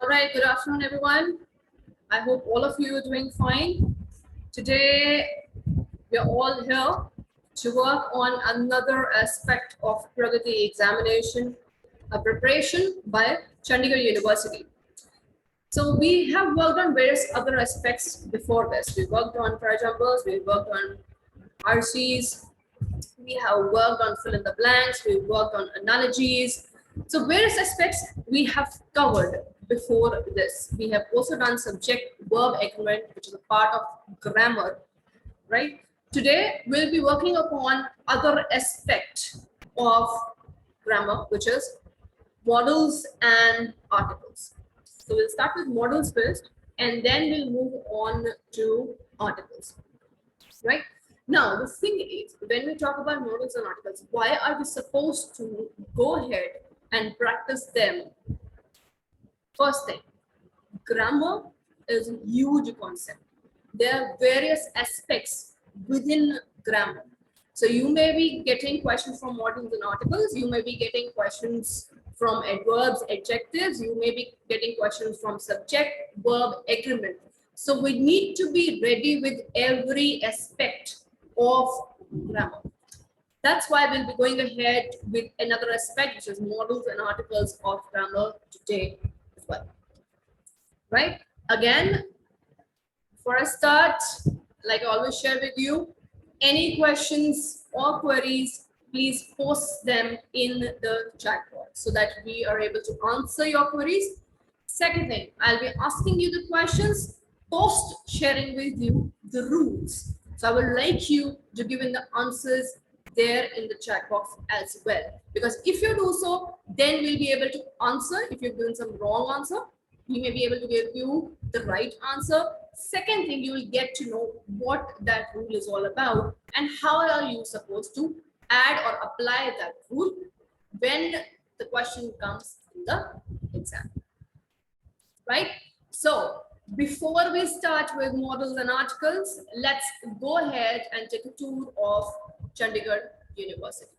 right, good afternoon, everyone. I hope all of you are doing fine. Today, we are all here to work on another aspect of Pragati examination, a preparation by Chandigarh University. So we have worked on various other aspects before this. We worked on trijumpers, we worked on RCs, we have worked on fill in the blanks, we worked on analogies. So various aspects we have covered before this. We have also done subject verb agreement, which is a part of grammar, right? Today we'll be working upon other aspect of grammar, which is modals and articles. So we'll start with modals first, and then we'll move on to articles, right? Now, the thing is, when we talk about modals and articles, why are we supposed to go ahead and practice them? First thing, grammar is a huge concept. There are various aspects within grammar. So you may be getting questions from modals and articles, you may be getting questions from adverbs, adjectives, you may be getting questions from subject, verb, agreement. So we need to be ready with every aspect of grammar. That's why we'll be going ahead with another aspect, which is modals and articles of grammar today as well. Right? Again, for a start, like I always share with you, any questions or queries, please post them in the chat box so that we are able to answer your queries. Second thing, I'll be asking you the questions, post sharing with you the rules. So I would like you to give in the answers there in the chat box as well. Because if you do so, then we'll be able to answer. If you've given some wrong answer, we may be able to give you the right answer. Second thing, you will get to know what that rule is all about and how are you supposed to add or apply that rule when the question comes in the exam. Right? So before we start with models and articles, let's go ahead and take a tour of Chandigarh University.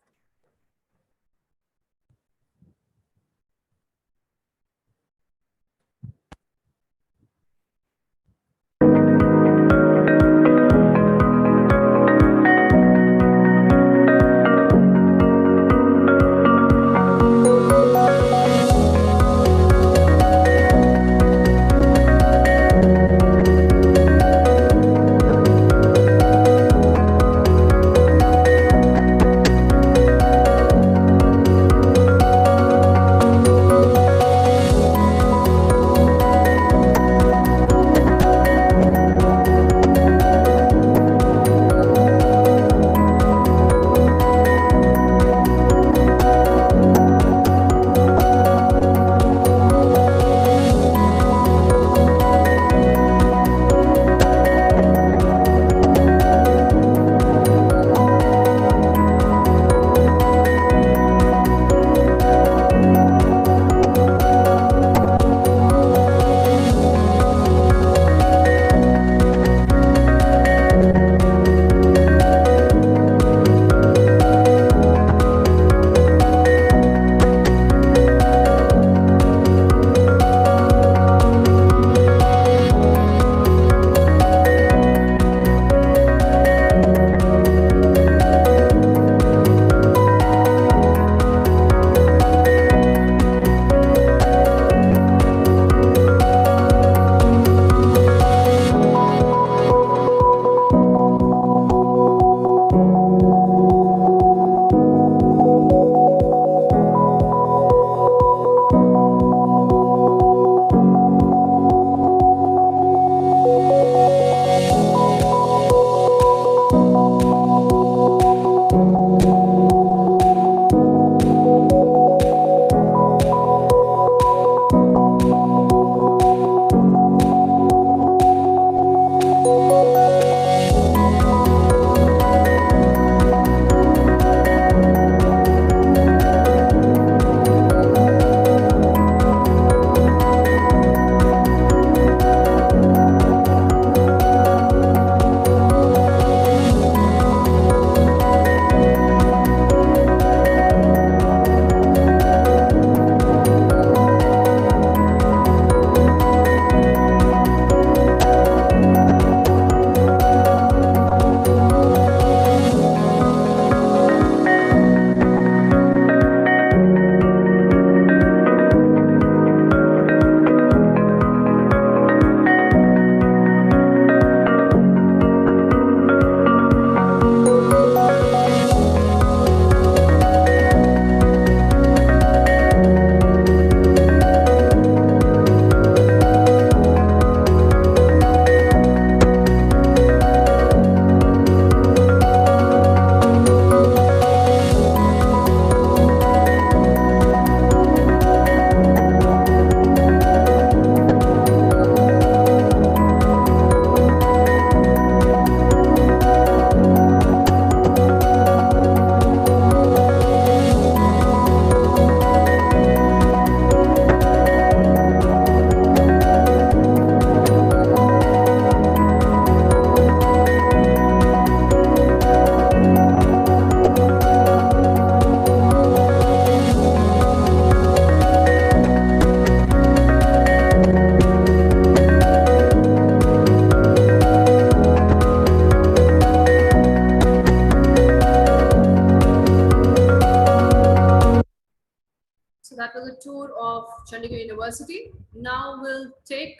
So that was a tour of Chandigarh University. Now we'll take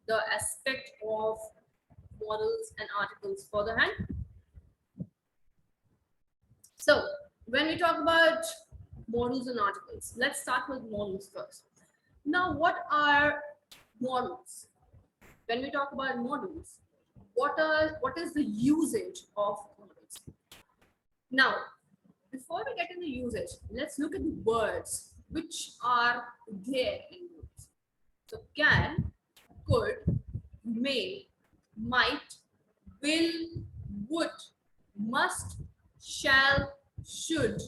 the aspect of models and articles further hand. So when we talk about models and articles, let's start with models first. Now, what are models? When we talk about models, what is the usage of models? Now, before we get into usage, let's look at the words which are there in models. So can, could, may, might, will, would, must, shall, should,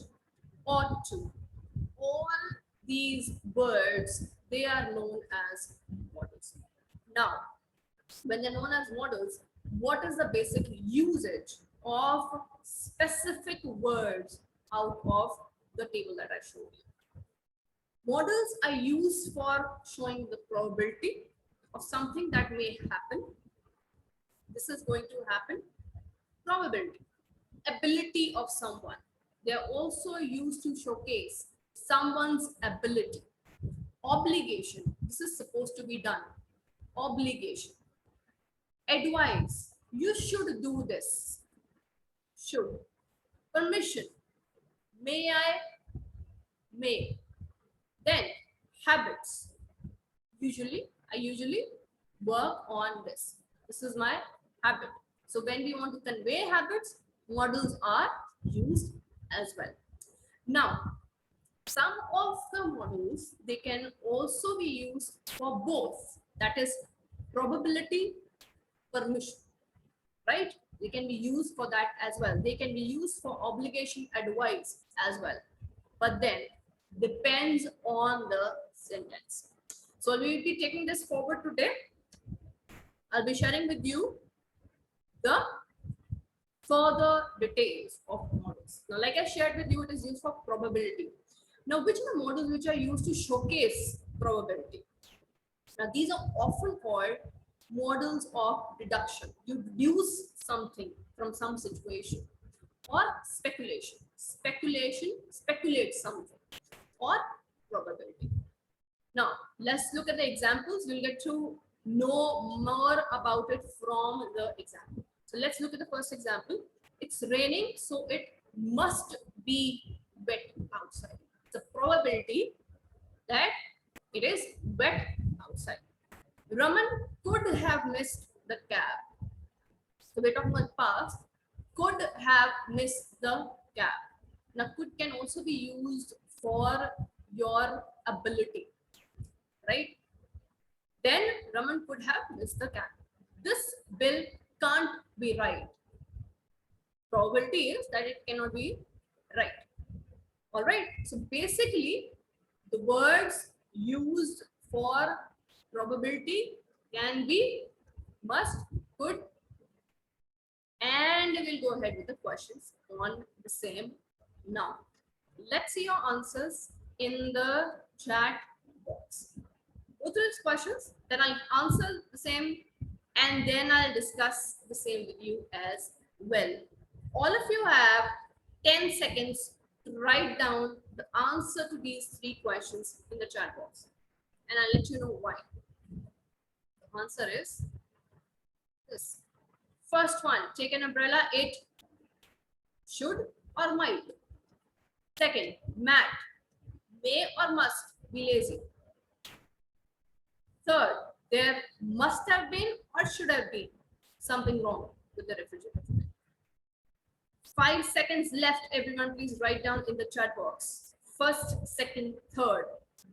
ought to. All these words, they are known as models. Now, when they're known as models, what is the basic usage of specific words out of the table that I showed you? Models are used for showing the probability of something that may happen. This is going to happen. Probability, ability of someone. They are also used to showcase someone's ability. Obligation, this is supposed to be done. Obligation. Advice, you should do this. Should. Permission, may I, may. Then habits, I usually work on this. This is my habit. So when we want to convey habits, models are used as well. Now, some of the models, they can also be used for both. That is probability, permission, right? They can be used for that as well. They can be used for obligation, advice as well. But then depends on the sentence. So we will be taking this forward today. I'll be sharing with you the further details of models. Now, like I shared with you, it is used for probability. Now, which are the models which are used to showcase probability? Now, these are often called models of deduction. You deduce something from some situation, or speculation. Speculation speculates something, or probability. Now, let's look at the examples. We'll get to know more about it from the example. So let's look at the first example. It's raining, so it must be wet outside. The probability that it is wet outside. Raman could have missed the cab. So we're talking about past. Could have missed the cab. Now, could can also be used for your ability, right? Then Raman could have missed the cab. This bill can't be right. Probability is that it cannot be right. All right. So basically, the words used for probability can be must, could, and we'll go ahead with the questions on the same now. Let's see your answers in the chat box. Go through these questions, then I'll answer the same, and then I'll discuss the same with you as well. All of you have 10 seconds to write down the answer to these 3 questions in the chat box, and I'll let you know why. The answer is this. First one, take an umbrella. It should or might. Second, Matt, may or must be lazy. Third, there must have been or should have been something wrong with the refrigerator. 5 seconds left. Everyone, please write down in the chat box. First, second, third.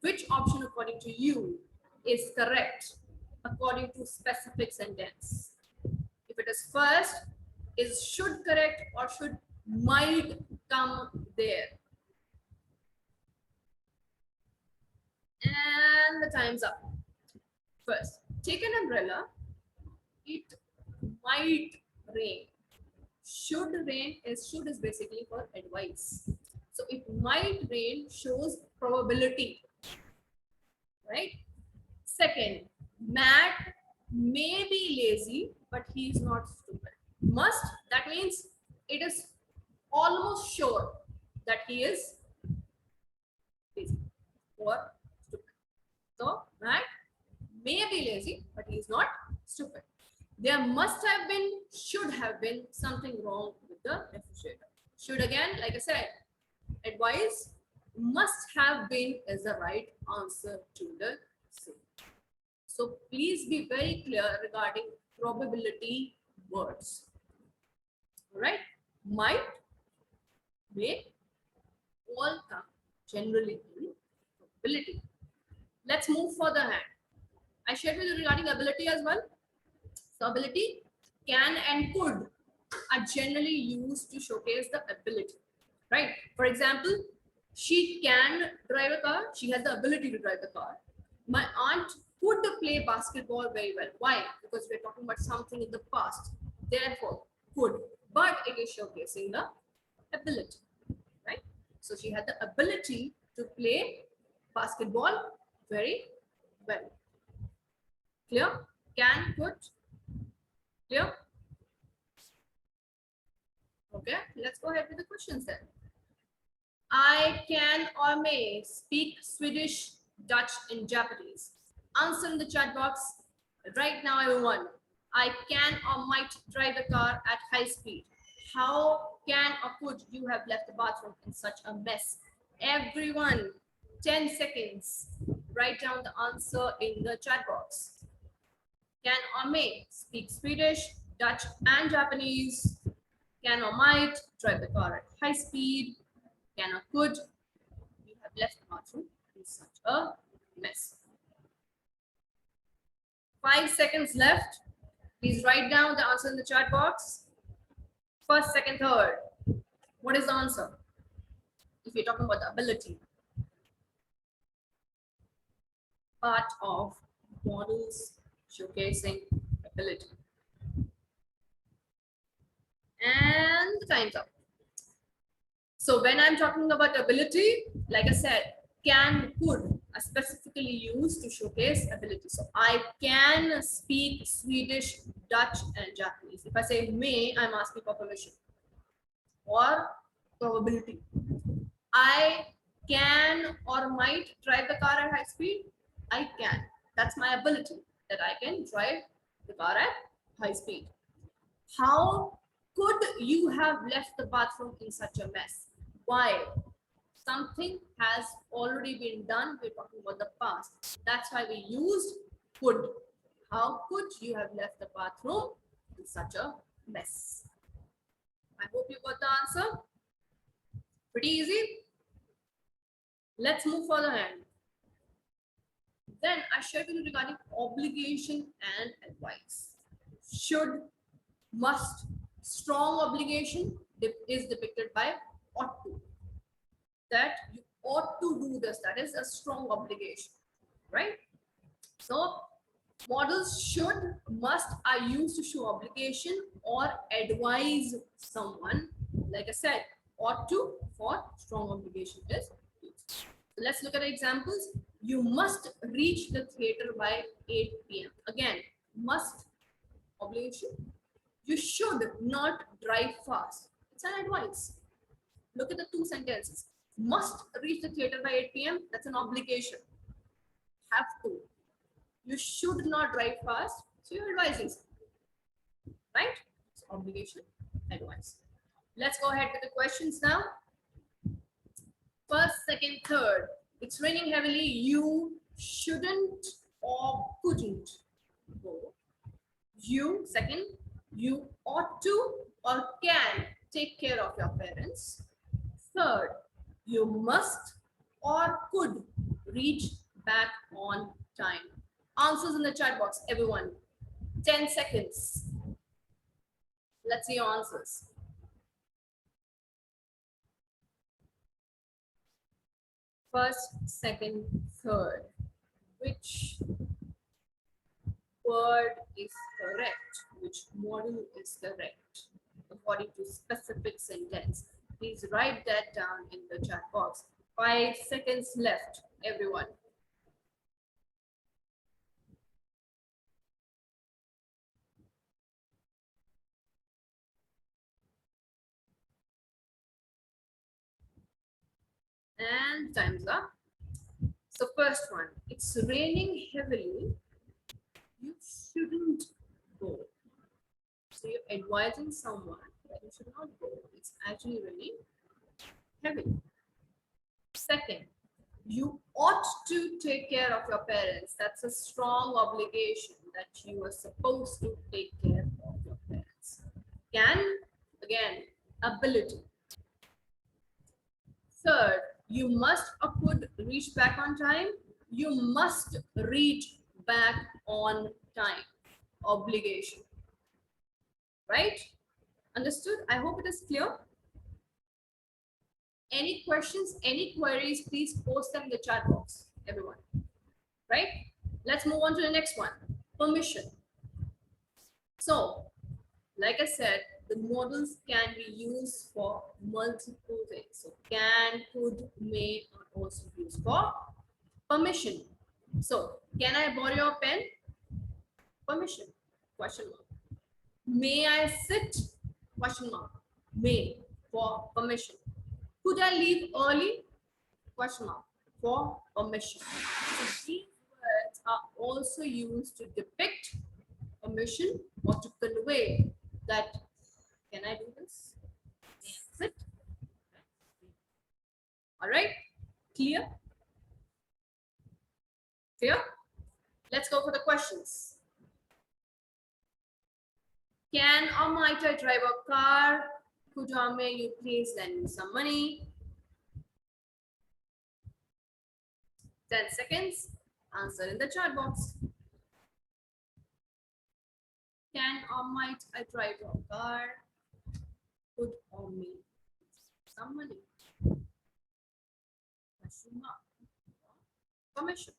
Which option, according to you, is correct according to specific sentence? If it is first, is should correct or should might come there? And the time's up. First, take an umbrella. It might rain. Should rain is should is basically for advice. So it might rain shows probability, right? Second, Matt may be lazy, but he is not stupid. Must, that means it is almost sure that he is lazy. or stupid. So Matt may be lazy, but he is not stupid. There must have been, should have been something wrong with the refrigerator. Should, again, like I said, advice, must have been is the right answer to the C. So please be very clear regarding probability words. All right, might, may, all come generally in probability. Let's move further ahead. I shared with you regarding ability as well. So ability, can and could are generally used to showcase the ability, right? For example, she can drive a car. She has the ability to drive the car. My aunt could play basketball very well. Why? Because we're talking about something in the past. Therefore, could. But it is showcasing the ability, right? So she had the ability to play basketball very well. Clear? Can, could. Clear? Okay, let's go ahead with the questions then. I can or may speak Swedish, Dutch, and Japanese. Answer in the chat box right now, everyone. I can or might drive the car at high speed. How can or could you have left the bathroom in such a mess? Everyone, 10 seconds. Write down the answer in the chat box. Can or may speak Swedish, Dutch, and Japanese. Can or might drive the car at high speed. Can or could you have left the bathroom in such a mess? 5 seconds left. Please write down the answer in the chat box. First, second, third. What is the answer? If you're talking about the ability, part of models showcasing ability. And the time's up. So when I'm talking about ability, like I said, can, could are specifically used to showcase ability. So I can speak Swedish, Dutch, and Japanese. If I say may, I'm asking for permission or probability. I can or might drive the car at high speed. I can. That's my ability, that I can drive the car at high speed. How could you have left the bathroom in such a mess? Why? Something has already been done. We're talking about the past. That's why we used could. How could you have left the bathroom in such a mess? I hope you got the answer. Pretty easy. Let's move further ahead. Then I shared with you regarding obligation and advice. Should, must, strong obligation is depicted by ought to. That you ought to do this. That is a strong obligation, right? So models should, must are used to show obligation or advise someone. Like I said, ought to for strong obligation is used. So let's look at the examples. You must reach the theater by 8 p.m. Again, must, obligation. You should not drive fast. It's an advice. Look at the two sentences. Must reach the theater by 8 p.m. That's an obligation. Have to. You should not drive fast. So you're advising, right? So obligation, advice. Let's go ahead with the questions now. First, second, third. It's raining heavily. You shouldn't or couldn't go. You, second, you ought to or can take care of your parents. Third, you must or could reach back on time. Answers in the chat box, everyone. 10 seconds. Let's see your answers. First, second, third. Which word is correct? Which model is correct according to specific sentence? Please write that down in the chat box. 5 seconds left, everyone. And time's up. So first one, it's raining heavily. You shouldn't go. So you're advising someone that you should not go. It's actually raining heavily. Second, you ought to take care of your parents. That's a strong obligation that you are supposed to take care of your parents. Can, again, ability. Third, you must or could reach back on time. You must reach back on time. Obligation. Right? Understood? I hope it is clear. Any questions, any queries, please post them in the chat box, everyone. Right? Let's move on to the next one. Permission. So, like I said, the models can be used for multiple things. So, can, could, may are also used for permission. So, can I borrow your pen? Permission. Question mark. May I sit? Question mark. May, for permission. Could I leave early? Question mark, for permission. So these words are also used to depict permission or to convey that, can I do this? May I sit? All right, clear? Clear? Let's go for the questions. Can or might I drive a car? Could or may you please lend me some money? 10 seconds. Answer in the chat box. Can or might I drive a car? Could or may some money? Question mark. Permission.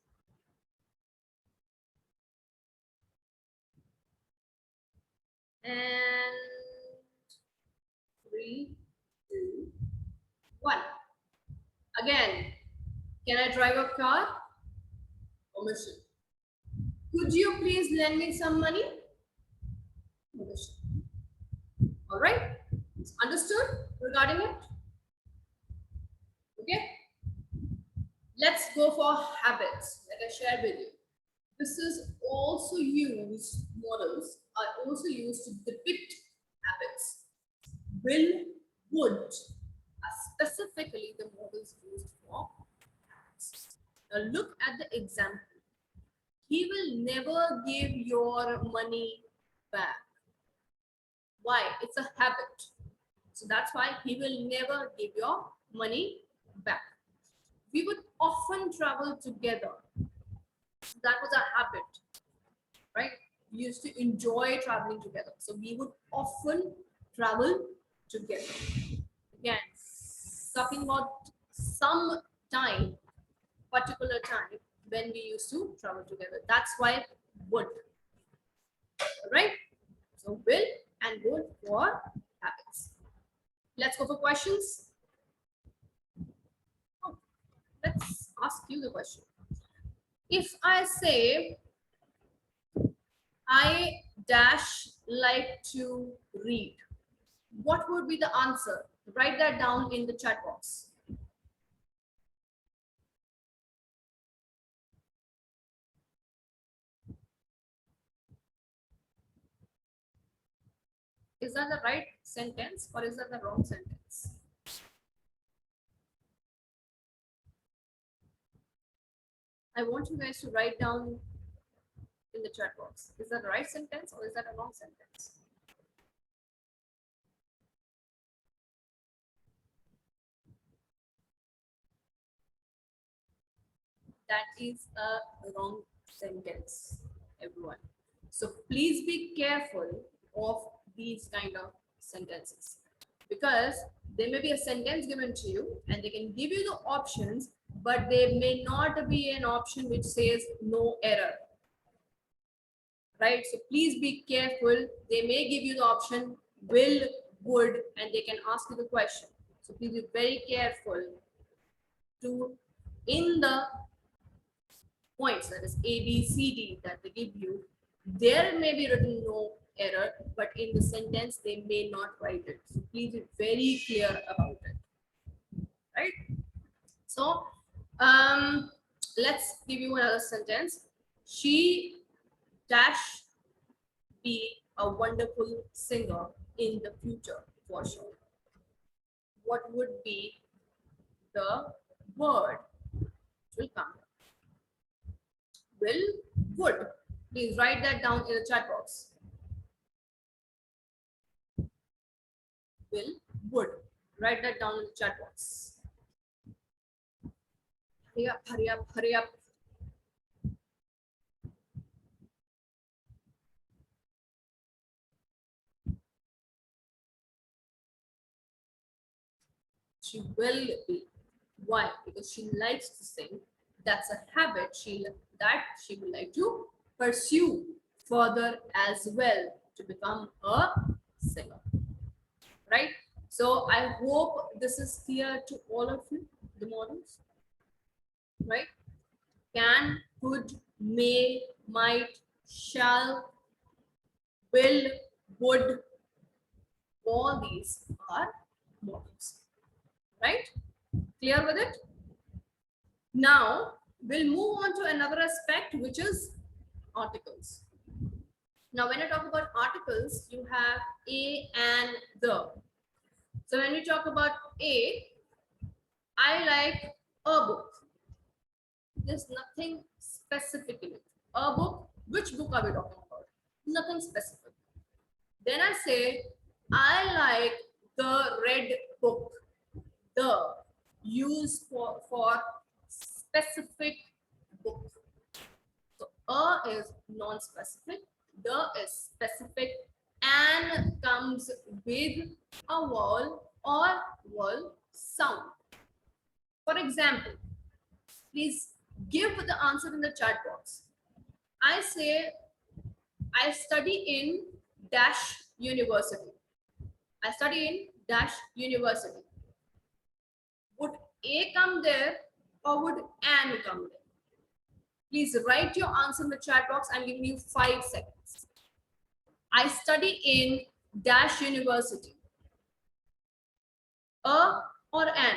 And 3, 2, 1. Again, can I drive a car? Permission. Could you please lend me some money? Permission. All right. Understood regarding it? Okay. Let's go for habits, like I shared with you. This is also used, models are also used to depict habits. Will, would are specifically the models used for habits. Now look at the example. He will never give your money back. Why? It's a habit. So that's why he will never give your money back. We would often travel together. That was a habit, right? We used to enjoy traveling together. So we would often travel together. Again, talking about some time, particular time when we used to travel together. That's why would. All right? So will and would for habits. Let's go for questions. Oh, let's ask you the question. If I say, I dash like to read, what would be the answer? Write that down in the chat box. Is that the right sentence or is that the wrong sentence? I want you guys to write down in the chat box. Is that the right sentence or is that a wrong sentence? That is a wrong sentence, everyone. So please be careful of these kind of sentences, because there may be a sentence given to you and they can give you the options, but there may not be an option which says no error. Right? So please be careful. They may give you the option will, would, and they can ask you the question. So please be very careful to, in the points, that is A, B, C, D, that they give you, there may be written no error, but in the sentence they may not write it. So please be very clear about it. Right? So So let's give you another sentence. She dash be a wonderful singer in the future for sure. What would be the word will come? Will, would. Please write that down in the chat box. Will, would. Write that down in the chat box. Hurry up, hurry up, hurry up. She will be. Why? Because she likes to sing. That's a habit she would like to pursue further as well to become a singer. Right? So I hope this is clear to all of you, the models. Right? Can, could, may, might, shall, will, would, all these are models. Right? Clear with it? Now we'll move on to another aspect, which is articles. Now, when I talk about articles, you have a and the. So when we talk about a, I like a book. There's nothing specific in it. A book, which book are we talking about? Nothing specific. Then I say, I like the red book. The used for specific book. So a is non-specific, the is specific, and comes with a vowel or vowel sound. For example, please give the answer in the chat box. I say I study in dash university. I study in dash university. Would a come there or would an come there? Please write your answer in the chat box. I'm giving you 5 seconds. I study in dash university. A or an?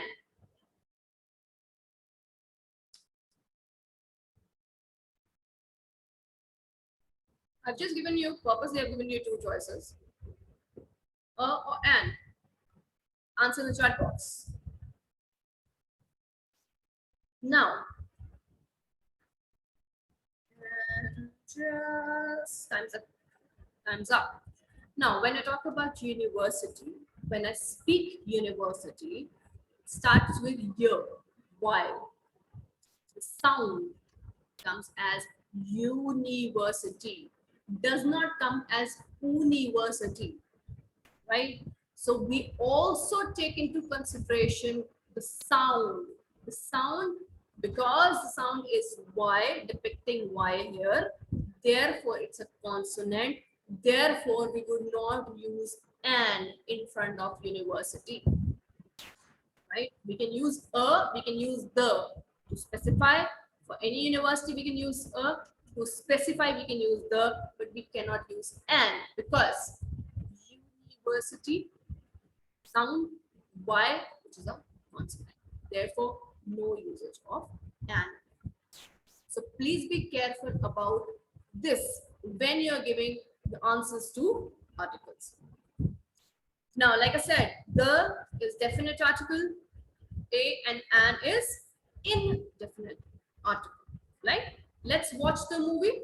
I've just given you, purposely I've given you 2 choices. A or an? Answer in the chat box. Now, just time's up. Time's up. Now, when I talk about university, when I speak university, it starts with y, while the sound comes as university, does not come as university, right? So we also take into consideration the sound. The sound, because the sound is Y, depicting Y here, therefore it's a consonant. Therefore, we would not use an in front of university, right? We can use a, we can use the to specify. For any university, we can use a. To specify, we can use the, but we cannot use an, because university sound Y, which is a consonant. Therefore, no usage of an. So please be careful about this when you're giving the answers to articles. Now, like I said, the is definite article, a and an is indefinite article, right? Let's watch the movie.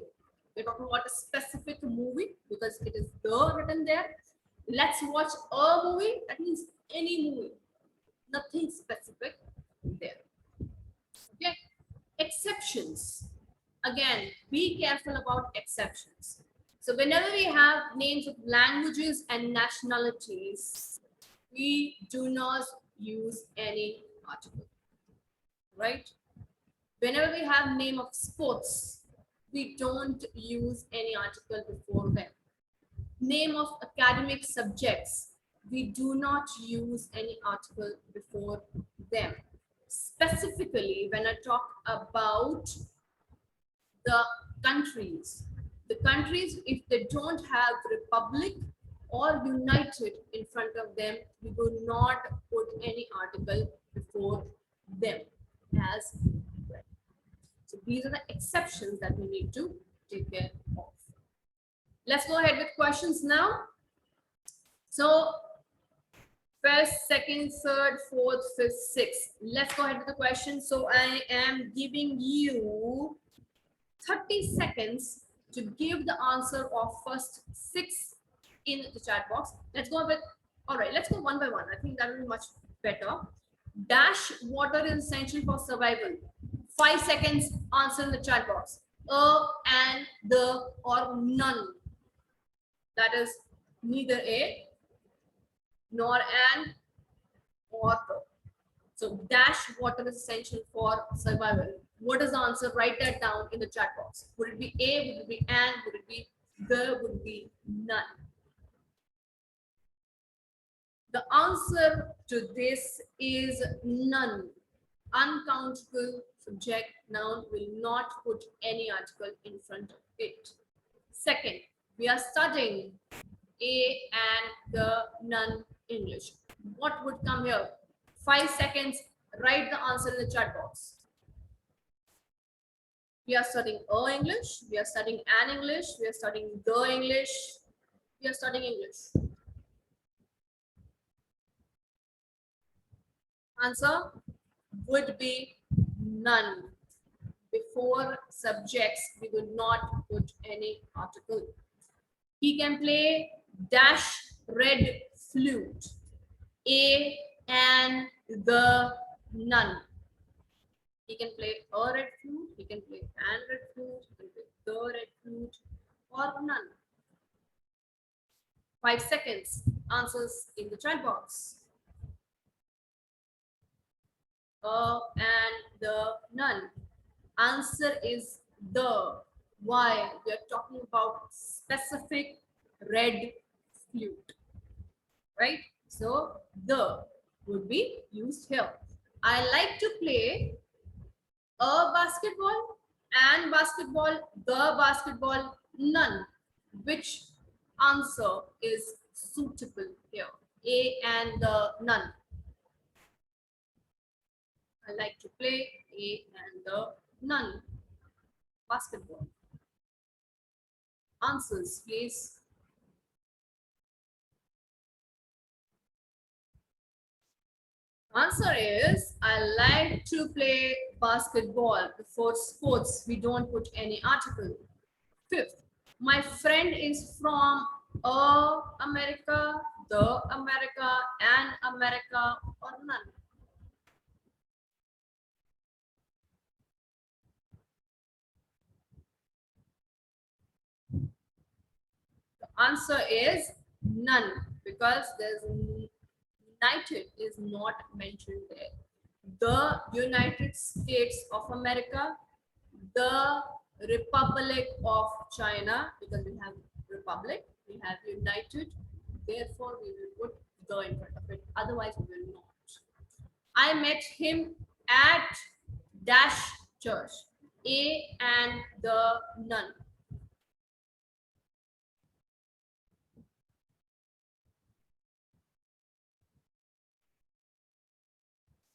We're talking about a specific movie because it is the written there. Let's watch a movie. That means any movie. Nothing specific there. Okay. Exceptions. Again, be careful about exceptions. So whenever we have names of languages and nationalities, we do not use any article, right? Whenever we have name of sports, we don't use any article before them. Name of academic subjects, we do not use any article before them. Specifically, when I talk about the countries, if they don't have republic or united in front of them, we do not put any article before them as well. So These are the exceptions that we need to take care of. Let's go ahead with questions now. So first, second, third, fourth, fifth, sixth. Let's go ahead with the question. So I am giving you 30 seconds to give the answer of first 6 in the chat box. Let's go with, all right, let's go one by one. I think that will be much better. Dash water is essential for survival. 5 seconds, answer in the chat box. And, the, or none. That is neither a, nor an, or the. So dash water is essential for survival. What is the answer? Write that down in the chat box. Would it be a, would it be an, would it be the, would it be none? The answer to this is none. Uncountable subject noun will not put any article in front of it. Second, we are studying a and the none English. What would come here? 5 seconds, write the answer in the chat box. We are studying a English, we are studying an English, we are studying the English, we are studying English. Answer would be none. Before subjects, we would not put any article. He can play dash red flute. A and the none. He can play a red flute, he can play an red flute, he can play the red flute, or none. 5 seconds. Answers in the chat box. And the none. Answer is the. Why? We are talking about specific red flute, right? So the would be used here. I like to play a basketball, and basketball, the basketball, none. Which answer is suitable here? A and the none. I like to play a and the none. Basketball. Answers, please. Answer is, I like to play basketball. Before sports, we don't put any article. Fifth, my friend is from America, the America, an America, or none. The answer is none, because there's United is not mentioned there. The United States of America, the Republic of China, because we have Republic, we have United, therefore we will put the in front of it, otherwise we will not. I met him at dash church. A and the none.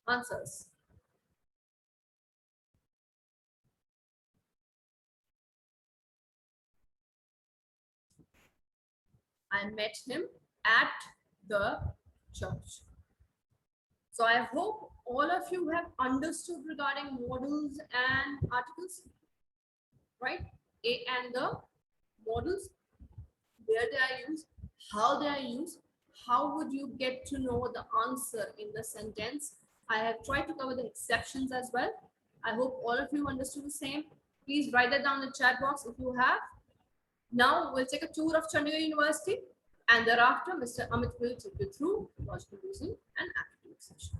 Answers. I met him at the church. So I hope all of you have understood regarding modals and articles, right? A and the modals, where they are used, how they are used, how would you get to know the answer in the sentence. I have tried to cover the exceptions as well. I hope all of you understood the same. Please write that down in the chat box if you have. Now we'll take a tour of Chandigarh University, and thereafter Mr. Amit will take you through logical reasoning and aptitude section.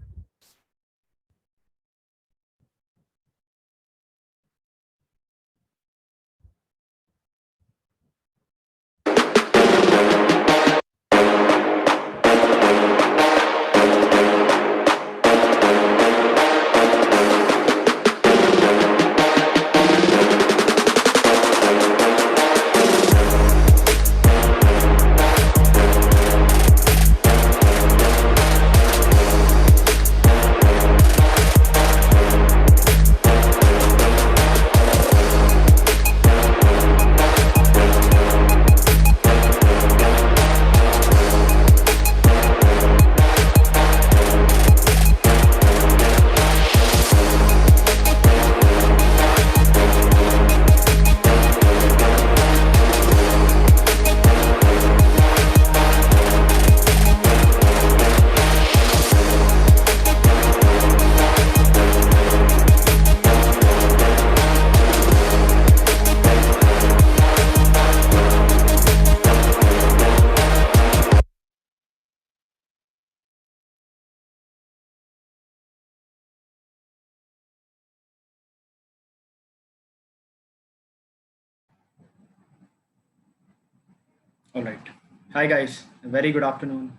All right. Hi, guys. Very good afternoon.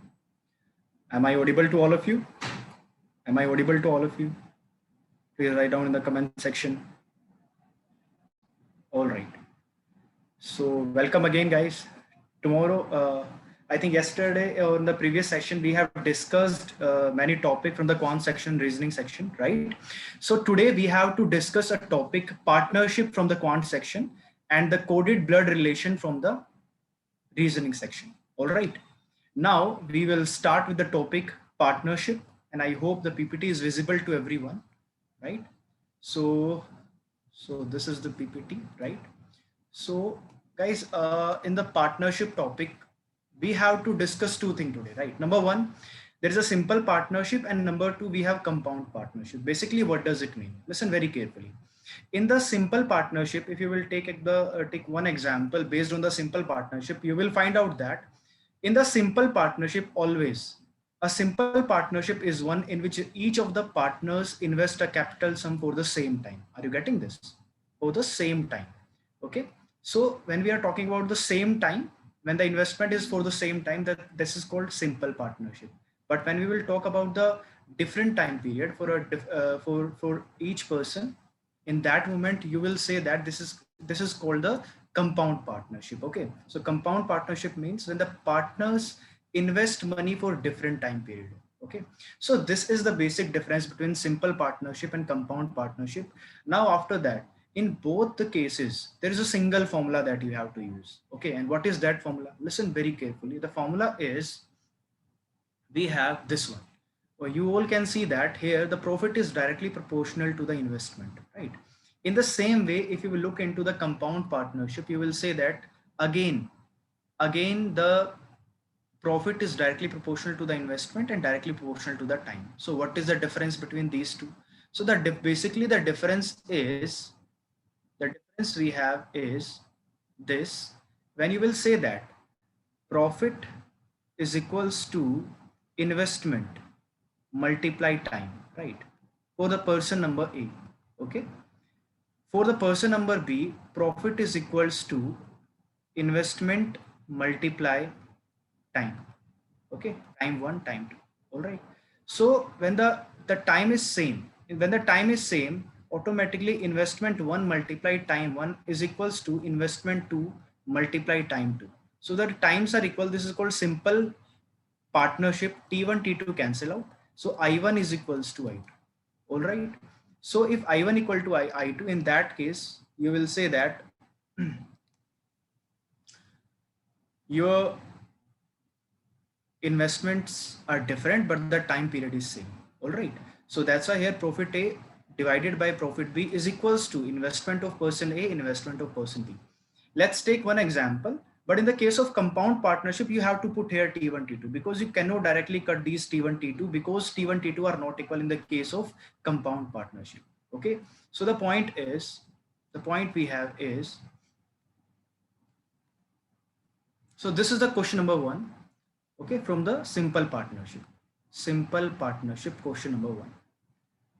Am I audible to all of you? Am I audible to all of you? Please write down in the comment section. All right. So, welcome again, guys. Tomorrow, I think yesterday or in the previous section, we have discussed many topics from the quant section, reasoning section, right? So, today we have to discuss a topic partnership from the quant section and the coded blood relation from the reasoning section. All right. Now we will start with the topic partnership, and I hope the PPT is visible to everyone, right? So, so this is the PPT, right? So, guys, in the partnership topic, we have to discuss two things today, right? Number one, there is a simple partnership, and number two, we have compound partnership. Basically, what does it mean? Listen very carefully. In the simple partnership, if you will take one example based on the simple partnership, you will find out that in the simple partnership, always a simple partnership is one in which each of the partners invest a capital sum for the same time. Are you getting this? For the same time. Okay. So when we are talking about the same time, when the investment is for the same time, that this is called simple partnership. But when we will talk about the different time period for each person, in that moment you will say that this is called the compound partnership. Okay, so compound partnership means when the partners invest money for different time period. Okay, so this is the basic difference between simple partnership and compound partnership. Now after that, in both the cases there is a single formula that you have to use. Okay, and what is that formula? Listen very carefully. The formula is, we have this one. Well, you all can see that here the profit is directly proportional to the investment, right? In the same way, if you will look into the compound partnership, you will say that again the profit is directly proportional to the investment and directly proportional to the time. So what is the difference between these two? So basically the difference we have is this. When you will say that profit is equals to investment multiply time, right? For the person number A, okay? For the person number B, profit is equals to investment multiply time, okay? Time one, time two, all right? So when the time is same, when the time is same, automatically investment one multiply time one is equals to investment two multiply time two. So the times are equal. This is called simple partnership. T1, T2 cancel out. So I1 is equals to I2. All right. So if I1 equal to I2, in that case, you will say that your investments are different, but the time period is same. All right. So that's why here profit A divided by profit B is equals to investment of person A, investment of person B. Let's take one example. But in the case of compound partnership, you have to put here T1, T2 because you cannot directly cut these T1, T2 because T1, T2 are not equal in the case of compound partnership. Okay. So the point we have is, so this is the question number one. Okay. From the simple partnership question number one.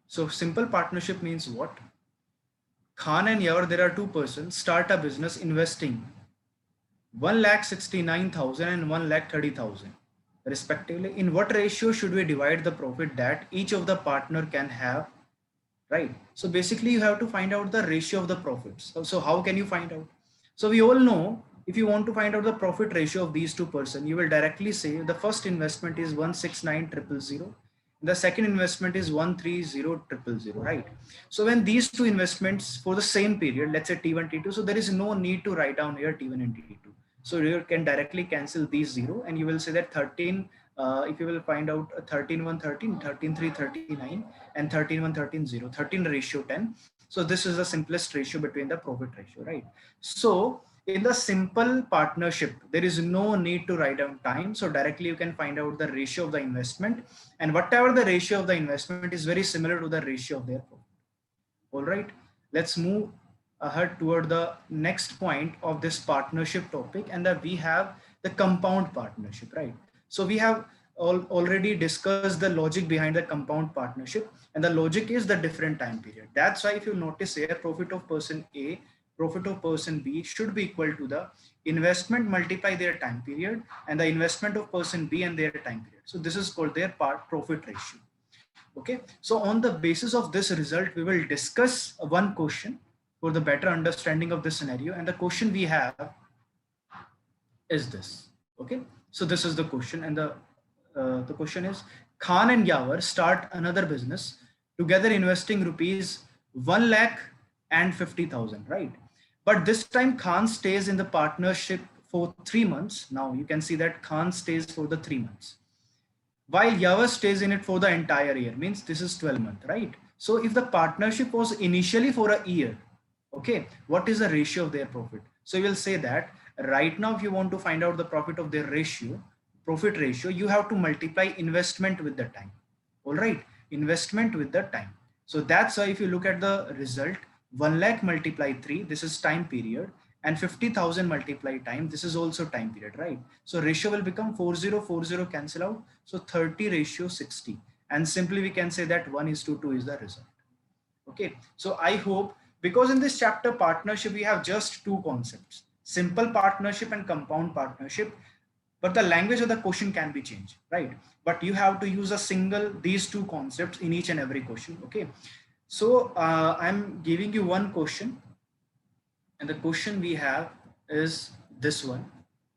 So simple partnership means what? Khan and Yavar, there are two persons, start a business investing 1,69,000 and 1,30,000 respectively. In what ratio should we divide the profit that each of the partner can have, right? So basically you have to find out the ratio of the profits. So how can you find out? So we all know, if you want to find out the profit ratio of these two persons, you will directly say the first investment is 169,000. The second investment is 130,000, right? So when these two investments for the same period, let's say T1, T2, so there is no need to write down here T1 and T2. So you can directly cancel these zero and you will say that 13, if you will find out 13, 1, 13, 13, 3, 39 and 13, 1, 13, 0, 13 ratio 10. So this is the simplest ratio between the profit ratio, right? So in the simple partnership, there is no need to write down time. So directly you can find out the ratio of the investment, and whatever the ratio of the investment is very similar to the ratio of their profit. All right, let's move ahead toward the next point of this partnership topic, and that we have the compound partnership, right? So we have already discussed the logic behind the compound partnership, and the logic is the different time period. That's why if you notice here, profit of person A profit of person B should be equal to the investment multiply their time period and the investment of person B and their time period. So this is called their part profit ratio. Okay, so on the basis of this result, we will discuss one question for the better understanding of this scenario. And the question we have is this. Okay, so this is the question, and the question is Khan and Yawar start another business together, investing rupees 1,50,000, right? But this time Khan stays in the partnership for 3 months. Now you can see that Khan stays for the 3 months while Yava stays in it for the entire year, means this is 12 month, right? So if the partnership was initially for a year, okay, what is the ratio of their profit? So you will say that right now, if you want to find out the profit of their ratio, profit ratio, you have to multiply investment with the time. All right, investment with the time. So that's why if you look at the result, 1 lakh multiply 3, this is time period, and 50,000 multiply time, this is also time period, right? So ratio will become 4040 cancel out. So 30 ratio 60. And simply we can say that 1:2 is the result. Okay, so I hope, because in this chapter partnership, we have just two concepts, simple partnership and compound partnership, but the language of the question can be changed, right? But you have to use a single, these two concepts in each and every question. Okay, so I'm giving you one question, and the question we have is this one.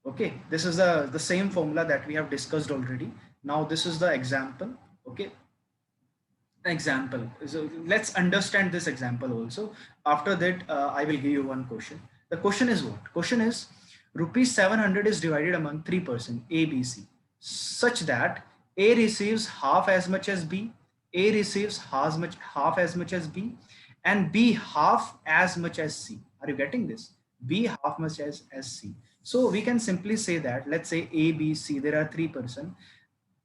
Okay, this is the same formula that we have discussed already. Now this is the example. Okay, example, so let's understand this example also. After that I will give you one question. The question is what? Question is rupees 700 is divided among three person A, B, C, such that A receives half as much as B, A receives half as much as B, and B half as much as C. Are you getting this? B half much as C. So we can simply say that, let's say A, B, C, there are three person.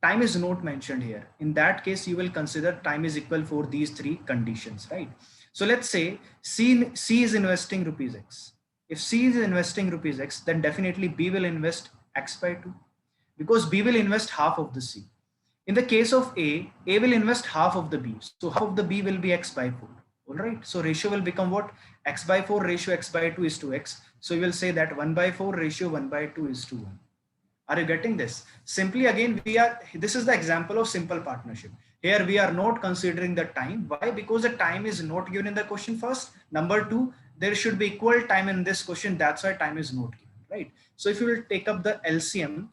Time is not mentioned here. In that case, you will consider time is equal for these three conditions, right? So let's say C is investing rupees X. If C is investing rupees X, then definitely B will invest X by 2, because B will invest half of the C. In the case of A will invest half of the B. So half of the B will be X by 4. All right. So ratio will become what? X by 4 ratio X by 2 is to X. So you will say that 1 by 4 ratio 1 by 2 is to 1. Are you getting this? Simply again, this is the example of simple partnership. Here we are not considering the time. Why? Because the time is not given in the question first. Number two, there should be equal time in this question. That's why time is not given, right? So if you will take up the LCM,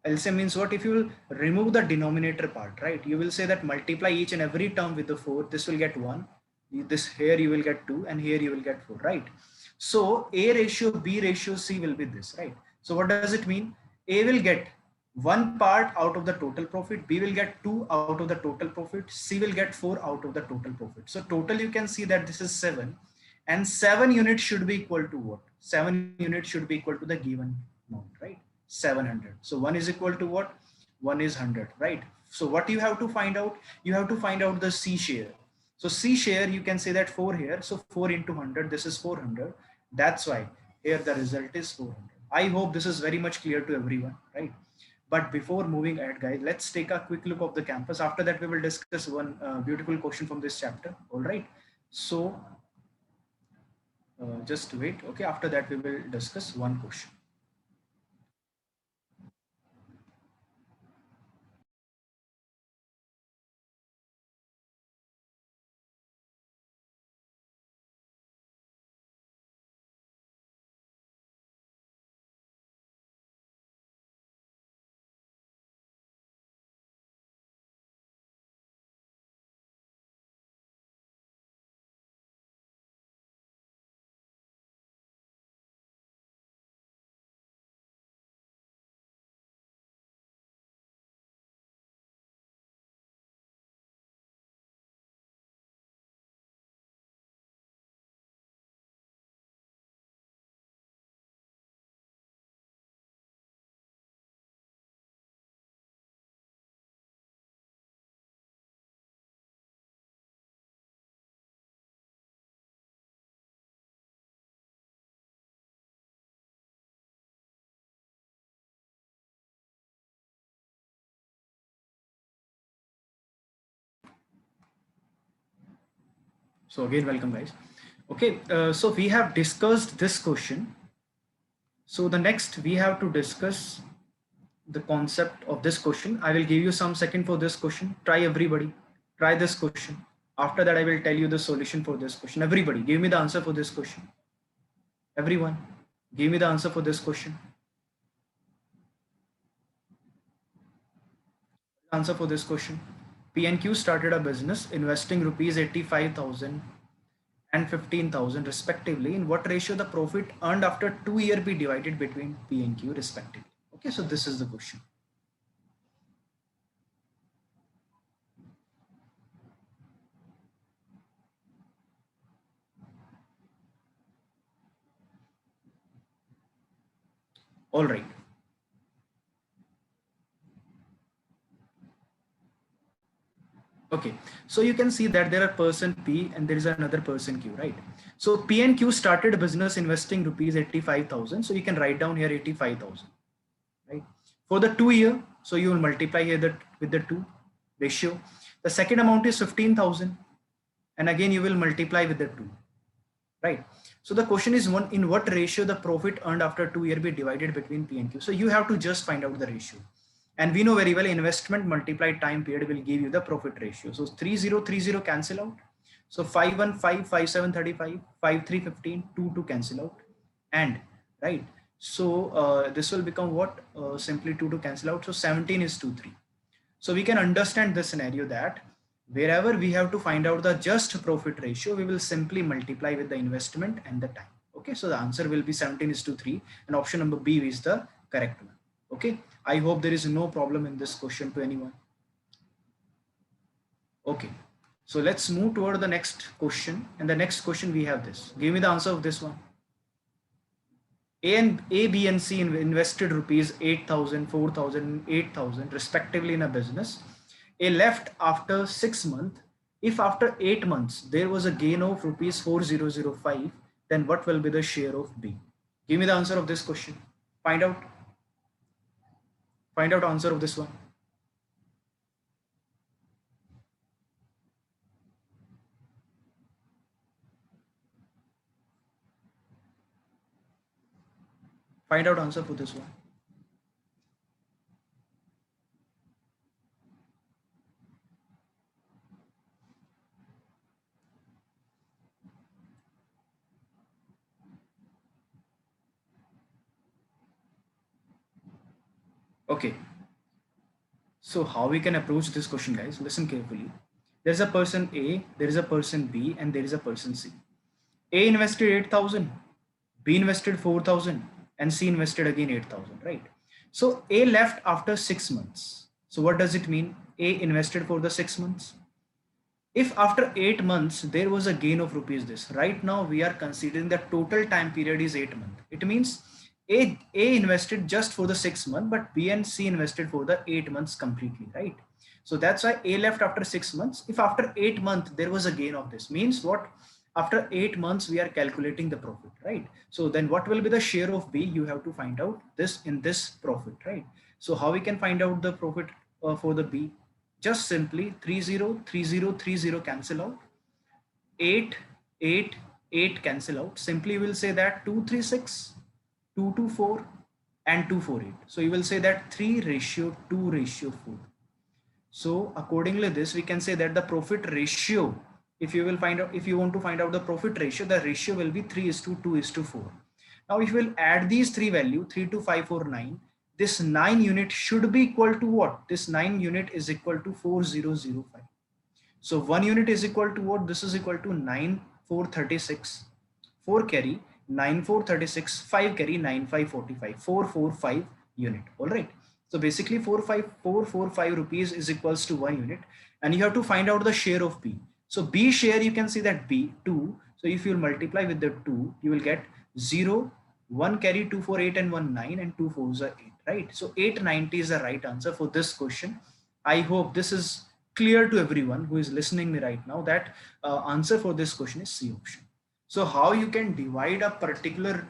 LCM means what? If you will remove the denominator part, right? You will say that multiply each and every term with the 4. This will get 1. This here you will get 2, and here you will get 4, right? So A ratio B ratio C will be this, right? So what does it mean? A will get one part out of the total profit, B will get 2 out of the total profit, C will get 4 out of the total profit. So total you can see that this is 7, and 7 units should be equal to what? 7 units should be equal to the given amount, right? 700. So 1 is equal to what? 1 is 100, right? So what you have to find out? You have to find out the C share. So C share, you can say that 4 here. So 4 into 100, this is 400. That's why here the result is 400. I hope this is very much clear to everyone, right? But before moving ahead, guys, let's take a quick look of the campus. After that, we will discuss one beautiful question from this chapter. All right. So just wait. Okay. After that, we will discuss one question. So again, welcome, guys. Okay, so we have discussed this question. So the next we have to discuss the concept of this question. I will give you some second for this question. Try everybody, try this question. After that, I will tell you the solution for this question. Everybody, give me the answer for this question. Everyone, give me the answer for this question. Answer for this question. PNQ started a business investing rupees 85,000 and 15,000 respectively. In what ratio the profit earned after 2 years be divided between PNQ respectively? Okay, so this is the question. All right. Okay, so you can see that there are person P and there is another person Q, right? So P and Q started a business investing rupees 85,000. So you can write down here 85,000, right? For the 2 year, so you will multiply here that with the 2 ratio. The second amount is 15,000 and again you will multiply with the 2, right? So the question is one, in what ratio the profit earned after 2 years be divided between P and Q? So you have to just find out the ratio. And we know very well investment multiplied time period will give you the profit ratio. So 3030 cancel out. So 515, 5735, 5315, 2 cancel out. And right. So this will become what? Simply 2 cancel out. So 17 is 2, 3. So we can understand this scenario that wherever we have to find out the just profit ratio, we will simply multiply with the investment and the time. Okay, so the answer will be 17 is to 3 and option number B is the correct one. Okay, I hope there is no problem in this question to anyone. Okay, so let's move toward the next question, and the next question we have this. Give me the answer of this one. A, B and C invested rupees 8,000, 4,000, 8,000 respectively in a business. A left after 6 months. If after 8 months there was a gain of rupees 4,005, then what will be the share of B? Give me the answer of this question. Find out answer of this one. Find out answer for this one. Okay. So how we can approach this question, guys? Listen carefully. There's a person A, there is a person B, and there is a person C. A invested 8,000, B invested 4,000, and C invested again 8,000, right? So A left after 6 months. So what does it mean? A invested for the 6 months. If after 8 months there was a gain of rupees this, right now we are considering the total time period is 8 months. It means A invested just for the 6 months, but B and C invested for the 8 months completely, right? So that's why A left after 6 months. If after 8 months there was a gain of this, means what? After 8 months we are calculating the profit, right? So then what will be the share of B? You have to find out this in this profit, right? So how we can find out the profit for the B? Just simply 303030 cancel out, 888 cancel out. Simply we will say that 236, 224 and 248. So you will say that 3:2:4. So accordingly this we can say that the profit ratio, if you will find out, if you want to find out the profit ratio, the ratio will be 3:2:4. Now if you will add these three values, 32549, this 9 unit should be equal to what? This 9 unit is equal to 4005. So 1 unit is equal to what? This is equal to 9436. 4 carry 9436, 5 carry 9545, 445 unit. All right. So basically 45445 rupees is equals to 1 unit, and you have to find out the share of B. So B share, you can see that B 2. So if you multiply with the 2, you will get 0, 1 carry 248 and 1 9 and 2 4s are 8, right? So 890 is the right answer for this question. I hope this is clear to everyone who is listening me right now that answer for this question is C option. So how you can divide a particular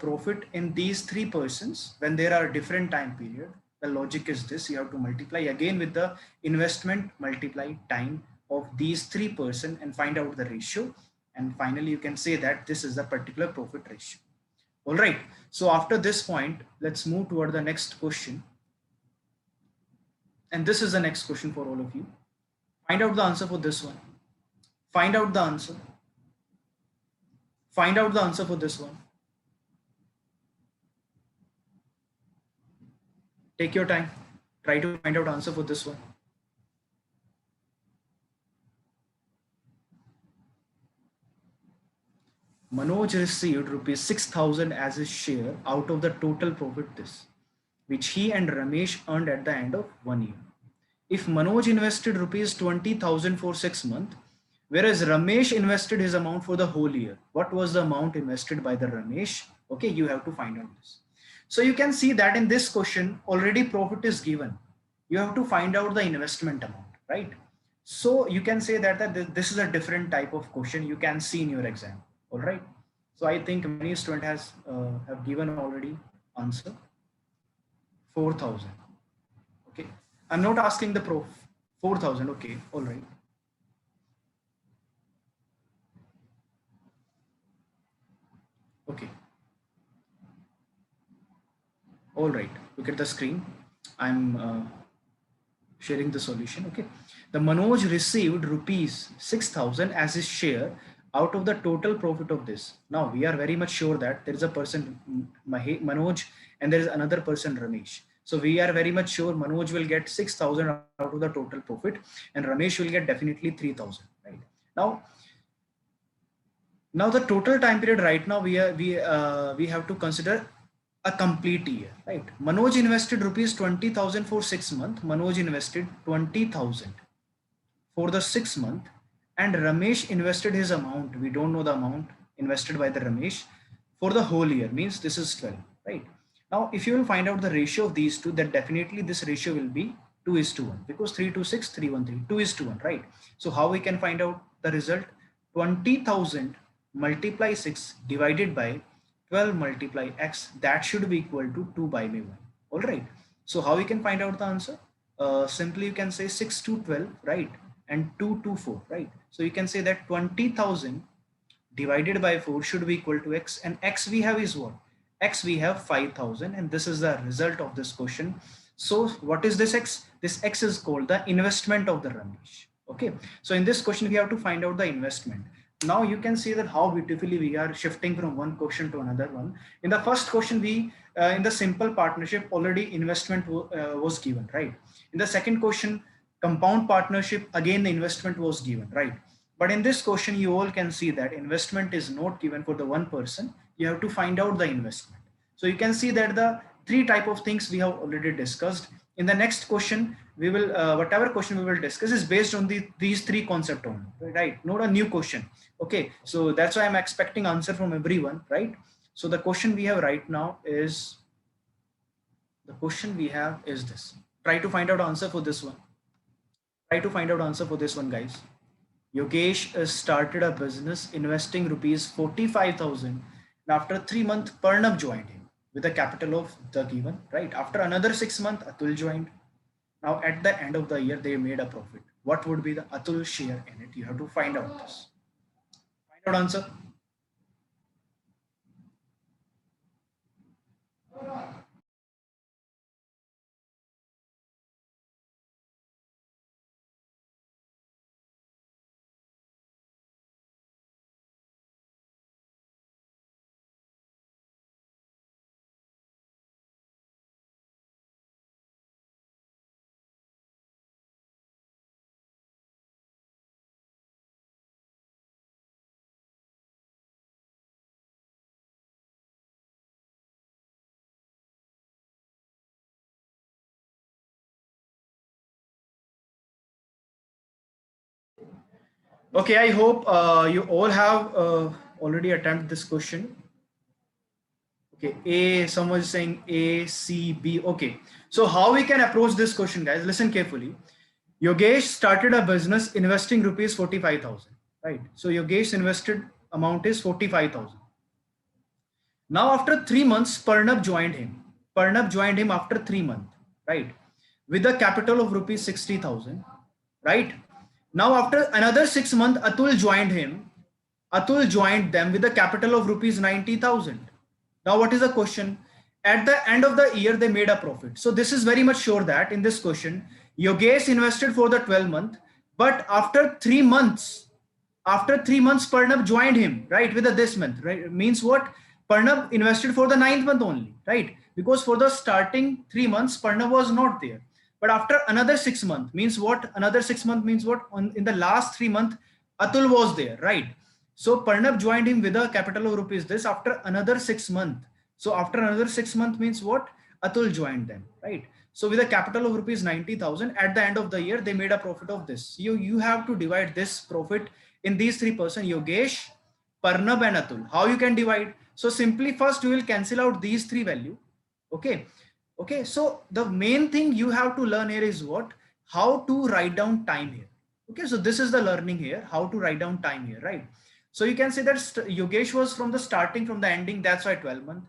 profit in these three persons when there are different time period? The logic is this: you have to multiply again with the investment multiply time of these three person and find out the ratio. And finally, you can say that this is the particular profit ratio. All right. So after this point, let's move toward the next question. And this is the next question for all of you. Find out the answer for this one. Find out the answer. Find out the answer for this one. Take your time. Try to find out answer for this one. Manoj received rupees 6,000 as his share out of the total profit this, which he and Ramesh earned at the end of 1 year. If Manoj invested rupees 20,000 for 6 months, whereas Ramesh invested his amount for the whole year, what was the amount invested by the Ramesh? Okay, you have to find out this. So you can see that in this question, already profit is given. You have to find out the investment amount, right? So you can say that this is a different type of question you can see in your exam. All right. So I think many students have given already answer 4,000. Okay. I'm not asking the prof 4,000. Okay. All right. Okay. All right. Look at the screen. I'm sharing the solution. Okay. The Manoj received rupees 6,000 as his share out of the total profit of this. Now we are very much sure that there is a person Manoj and there is another person Ramesh. So we are very much sure Manoj will get 6,000 out of the total profit and Ramesh will get definitely 3,000. Right now the total time period right now we have to consider a complete year, right? Manoj invested rupees 20,000 for 6 months. Manoj invested 20,000 for the 6 month and Ramesh invested his amount. We don't know the amount invested by the Ramesh for the whole year, means this is 12, right? Now, if you will find out the ratio of these two, then definitely this ratio will be 2:1 because 3:6, 3:1, 2:1, right? So how we can find out the result? 20,000 multiply 6 divided by 12 multiply x, that should be equal to 2/1. All right. So how we can find out the answer? Simply you can say 6 to 12, right? And 2 to 4, right? So you can say that 20,000 divided by 4 should be equal to x, and x we have is what? X we have 5,000, and this is the result of this question. So what is this x? This x is called the investment of the Ramesh. Okay. So in this question, we have to find out the investment. Now you can see that how beautifully we are shifting from one question to another one. In the first question, we in the simple partnership already investment was given, right? In the second question, compound partnership, again the investment was given, right? But in this question, you all can see that investment is not given for the one person. You have to find out the investment. So you can see that the three type of things we have already discussed. In the next question, we will whatever question we will discuss is based on these three concepts only, right? Not a new question. Okay, so that's why I'm expecting answer from everyone, right? So the question we have right now is this. Try to find out answer for this one. Try to find out answer for this one, guys. Yogesh started a business investing rupees 45,000. And after 3 months, Parnab joined him with a capital of the given, right? After another 6 months, Atul joined. Now at the end of the year, they made a profit. What would be the Atul share in it? You have to find out this. Find out answer. Okay, I hope you all have already attempted this question. Okay, A, someone is saying A, C, B. Okay, so how we can approach this question, guys? Listen carefully. Yogesh started a business investing rupees 45,000, right? So Yogesh invested amount is 45,000. Now after 3 months, Parnab joined him. Parnab joined him after 3 months, right? With a capital of rupees 60,000, right? Now after another 6 months, Atul joined him Atul joined them with a capital of rupees 90,000. Now, what is the question? At the end of the year, they made a profit. So this is very much sure that in this question, Yogesh invested for the 12 month, but after 3 months, Parnab joined him, right, with the this month, right? Means what? Parnab invested for the ninth month only, right? Because for the starting 3 months, Parnab was not there. But after another 6 months, means what? Another 6 months means what? In the last 3 months, Atul was there, right? So Parnab joined him with a capital of rupees this after another 6 months. So after another 6 months means what? Atul joined them, right? So with a capital of rupees 90,000 at the end of the year, they made a profit of this. You have to divide this profit in these three persons, Yogesh, Parnab and Atul. How you can divide? So simply first you will cancel out these three value. Okay. Okay. So the main thing you have to learn here is what? How to write down time here. Okay. So this is the learning here, how to write down time here, right? So you can say that Yogesh was from the starting, from the ending, that's why 12 months.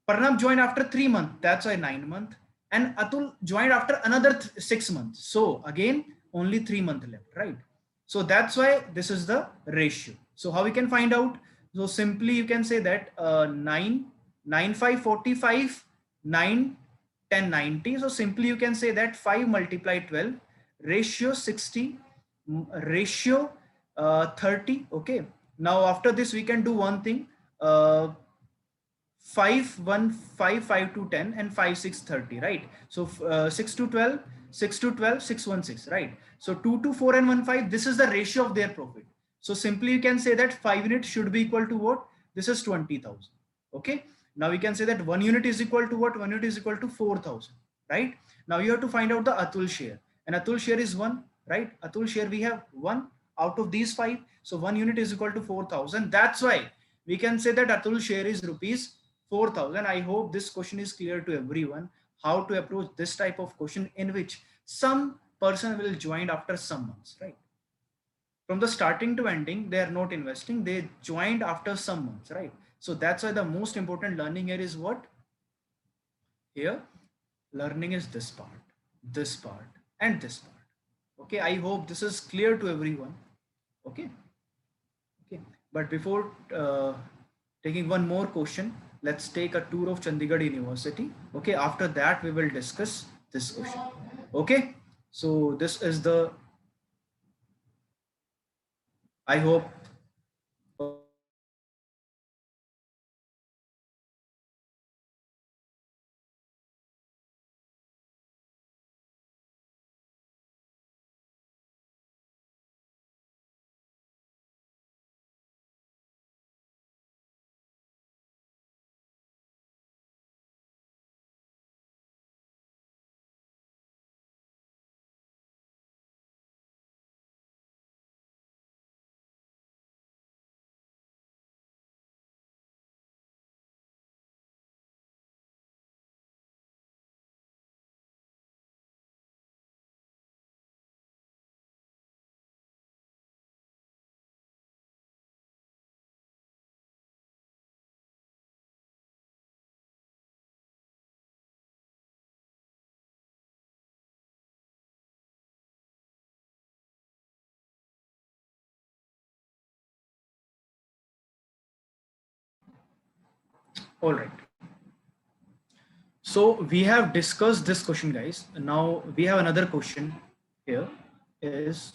Parnab joined after 3 months, that's why 9 months. And Atul joined after another 6 months. So again, only 3 months left, right? So that's why this is the ratio. So how we can find out? So simply you can say that 9, 9, 5, 45, 9, 10, 90. So simply you can say that 5 multiplied 12, ratio 60, ratio 30. Okay. Now after this we can do one thing. 5 1 5 5 to 10 and 5 6 30, right? So 6 to 12, 6 to 12, 6 1 6, right? So 2 to 4 and 1 5, this is the ratio of their profit. So simply you can say that 5 units should be equal to what? This is 20,000. Okay. Now we can say that 1 unit is equal to what? 1 unit is equal to 4,000, right? Now you have to find out the Atul share, and Atul share is 1, right? Atul share we have 1 out of these 5. So 1 unit is equal to 4,000. That's why we can say that Atul share is rupees 4,000. I hope this question is clear to everyone, how to approach this type of question in which some person will join after some months, right? From the starting to ending, they are not investing, they joined after some months, right? So that's why the most important learning here is what? Here, learning is this part, and this part. Okay, I hope this is clear to everyone. Okay. Okay, but before taking one more question, let's take a tour of Chandigarh University. Okay, after that we will discuss this question. Okay, so this is the, I hope. All right. So we have discussed this question, guys. Now we have another question here, is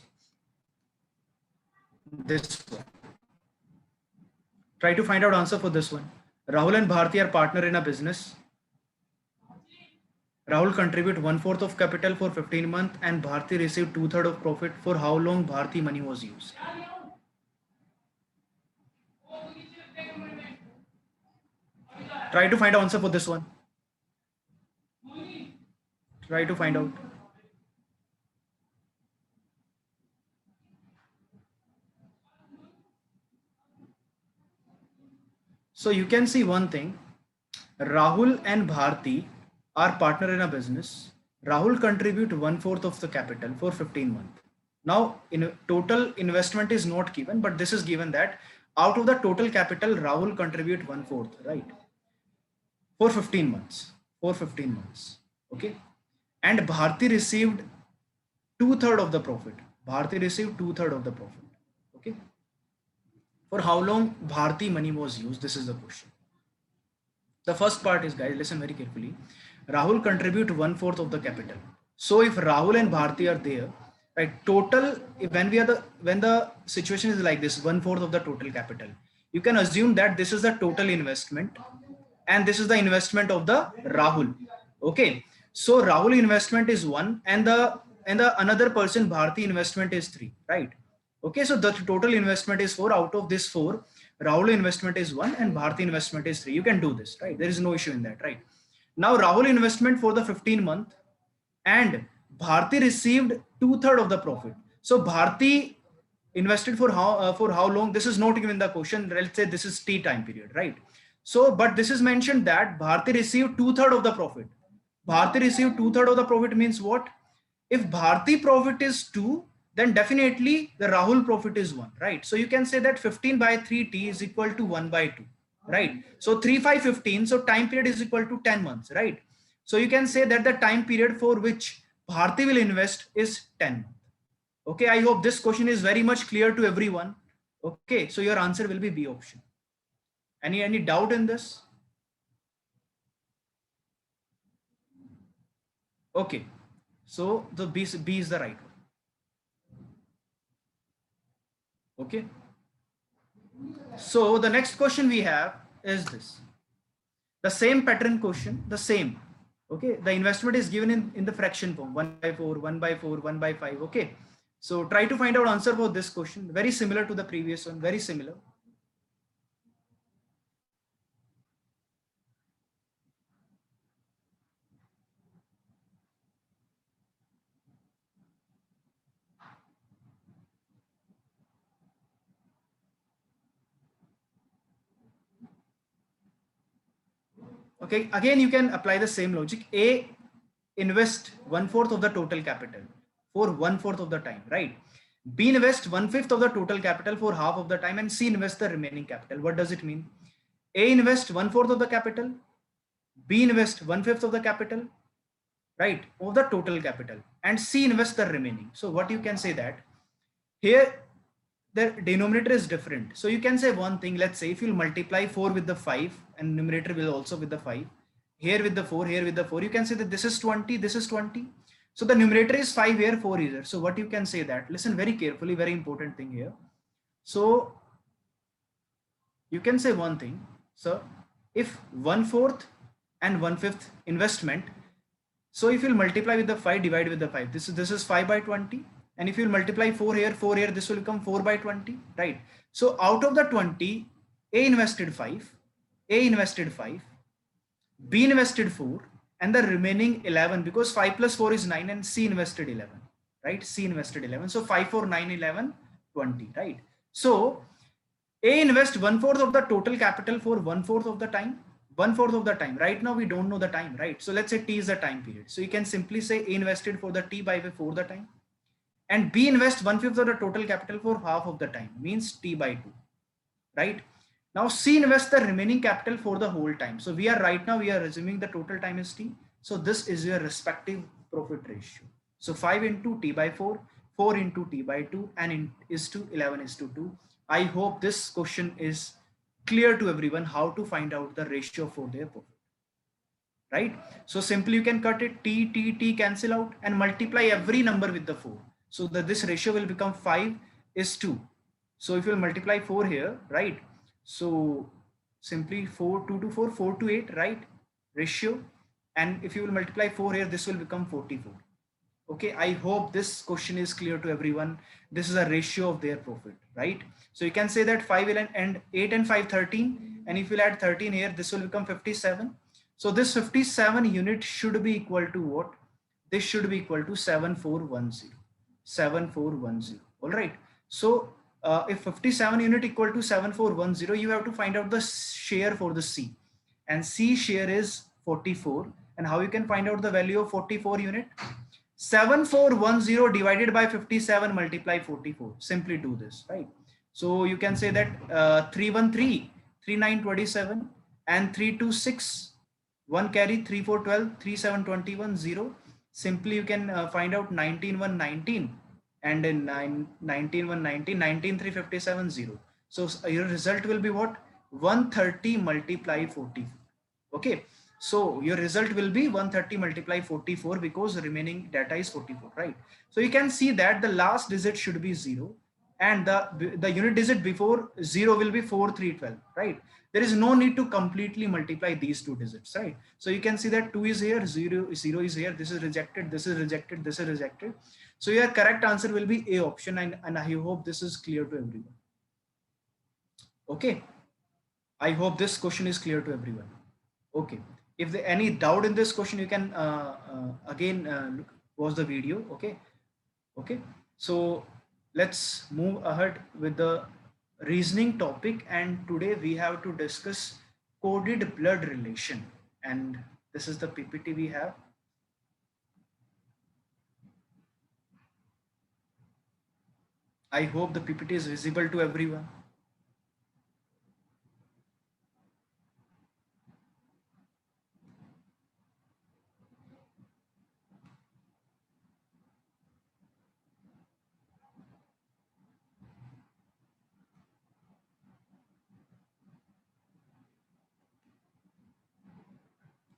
this one. Try to find out answer for this one. Rahul and Bharti are partner in a business. Rahul contribute 1/4 of capital for 15 months and Bharti received 2/3 of profit. For how long Bharti money was used? Try to find answer for this one. Try to find out. So you can see one thing. Rahul and Bharti are partner in a business. Rahul contribute 1/4 of the capital for 15 months. Now, in total investment is not given, but this is given that out of the total capital, Rahul contribute 1/4, right? For 15 months. For 15 months. Okay. And Bharti received 2/3 of the profit. Bharti received 2/3 of the profit. Okay. For how long Bharti money was used? This is the question. The first part is, guys, listen very carefully. Rahul contribute 1/4 of the capital. So if Rahul and Bharti are there, right, total, when the situation is like this, 1/4 of the total capital, you can assume that this is the total investment and this is the investment of the Rahul. Okay. So Rahul investment is 1 and the another person Bharti investment is 3, right? Okay, so the total investment is 4. Out of this 4, Rahul investment is 1 and Bharti investment is 3. You can do this, right? There is no issue in that, right? Now Rahul investment for the 15 month and Bharti received 2/3 of the profit. So Bharti invested for how long? This is not given the question. Let's say this is T time period, right? So, but this is mentioned that Bharti received 2/3 of the profit. Bharti received 2/3 of the profit means what? If Bharti profit is 2, then definitely the Rahul profit is 1, right? So you can say that 15 by 3T is equal to 1 by 2, right? So 3, 5, 15. So time period is equal to 10 months, right? So you can say that the time period for which Bharti will invest is 10 months. Okay, I hope this question is very much clear to everyone. Okay, so your answer will be B option. Any doubt in this? Okay, so the B is the right one. Okay, so the next question we have is this. The same pattern question, the same. Okay, the investment is given in the fraction form, 1 by 4, 1 by 4, 1 by 5. Okay, so try to find out answer for this question. Very similar to the previous one, very similar. Okay, again you can apply the same logic. A invest 1/4 of the total capital for 1/4 of the time, right? B invest 1/5 of the total capital for half of the time, and C invest the remaining capital. What does it mean? A invest 1/4 of the capital, B invest 1/5 of the capital, right, of the total capital, and C invest the remaining. So what you can say that here the denominator is different. So you can say one thing. Let's say if you multiply 4 with the 5 and numerator will also with the 5, here with the 4, here with the 4, you can say that this is 20, this is 20. So the numerator is 5 here, 4 here. So what you can say that, listen very carefully, very important thing here. So you can say one thing. So if 1/4 and 1/5 investment, so if you'll multiply with the 5, divide with the 5, this is 5 by 20. And if you multiply 4 here, 4 here, this will become 4 by 20, right? So out of the 20, A invested 5, A invested 5, B invested 4, and the remaining 11, because 5 plus 4 is 9, and C invested 11, right? C invested 11. So 5, 4, 9, 11, 20, right? So A invest 1/4 of the total capital for 1/4 of the time. 1/4 of the time. Right now we don't know the time, right? So let's say T is the time period. So you can simply say A invested for the T by 4 the time. And B invest 1/5 of the total capital for half of the time, means T by 2, right? Now C invest the remaining capital for the whole time. So we are right now, we are assuming the total time is T. So this is your respective profit ratio. So 5 into T by 4, 4 into T by 2, and is to 11 is to 2. I hope this question is clear to everyone how to find out the ratio for their profit, right? So simply you can cut it, T cancel out and multiply every number with the 4. So that this ratio will become 5 is 2. So if you multiply 4 here, right? So simply 4, 2 to 4, 4 to 8, right? Ratio. And if you will multiply 4 here, this will become 44. Okay, I hope this question is clear to everyone. This is a ratio of their profit, right? So you can say that 5 will and 8 and 5, 13. And if you add 13 here, this will become 57. So this 57 unit should be equal to what? This should be equal to 7410. 7410. All right. So if 57 unit equal to 7410, you have to find out the share for the C. And C share is 44. And how you can find out the value of 44 unit? 7410 divided by 57 multiply 44. Simply do this, right? So you can say that 313, 3927, and 326, 1 carry, 3412, 3721, 0. Simply you can find out 19119 and in 19119, 19357, 0. So your result will be what? 130 multiply 44. Okay. So your result will be 130 multiply 44 because the remaining data is 44, right? So you can see that the last digit should be 0 and the unit digit before 0 will be 4312, right? There is no need to completely multiply these two digits, right? So you can see that 2 is here, 0 is here, this is rejected, this is rejected, this is rejected. So your correct answer will be A option, and I hope this is clear to everyone. Okay. I hope this question is clear to everyone. Okay. If there any doubt in this question, you can again watch the video. Okay. Okay. So let's move ahead with the reasoning topic. And today we have to discuss coded blood relation. And this is the PPT we have. I hope the PPT is visible to everyone.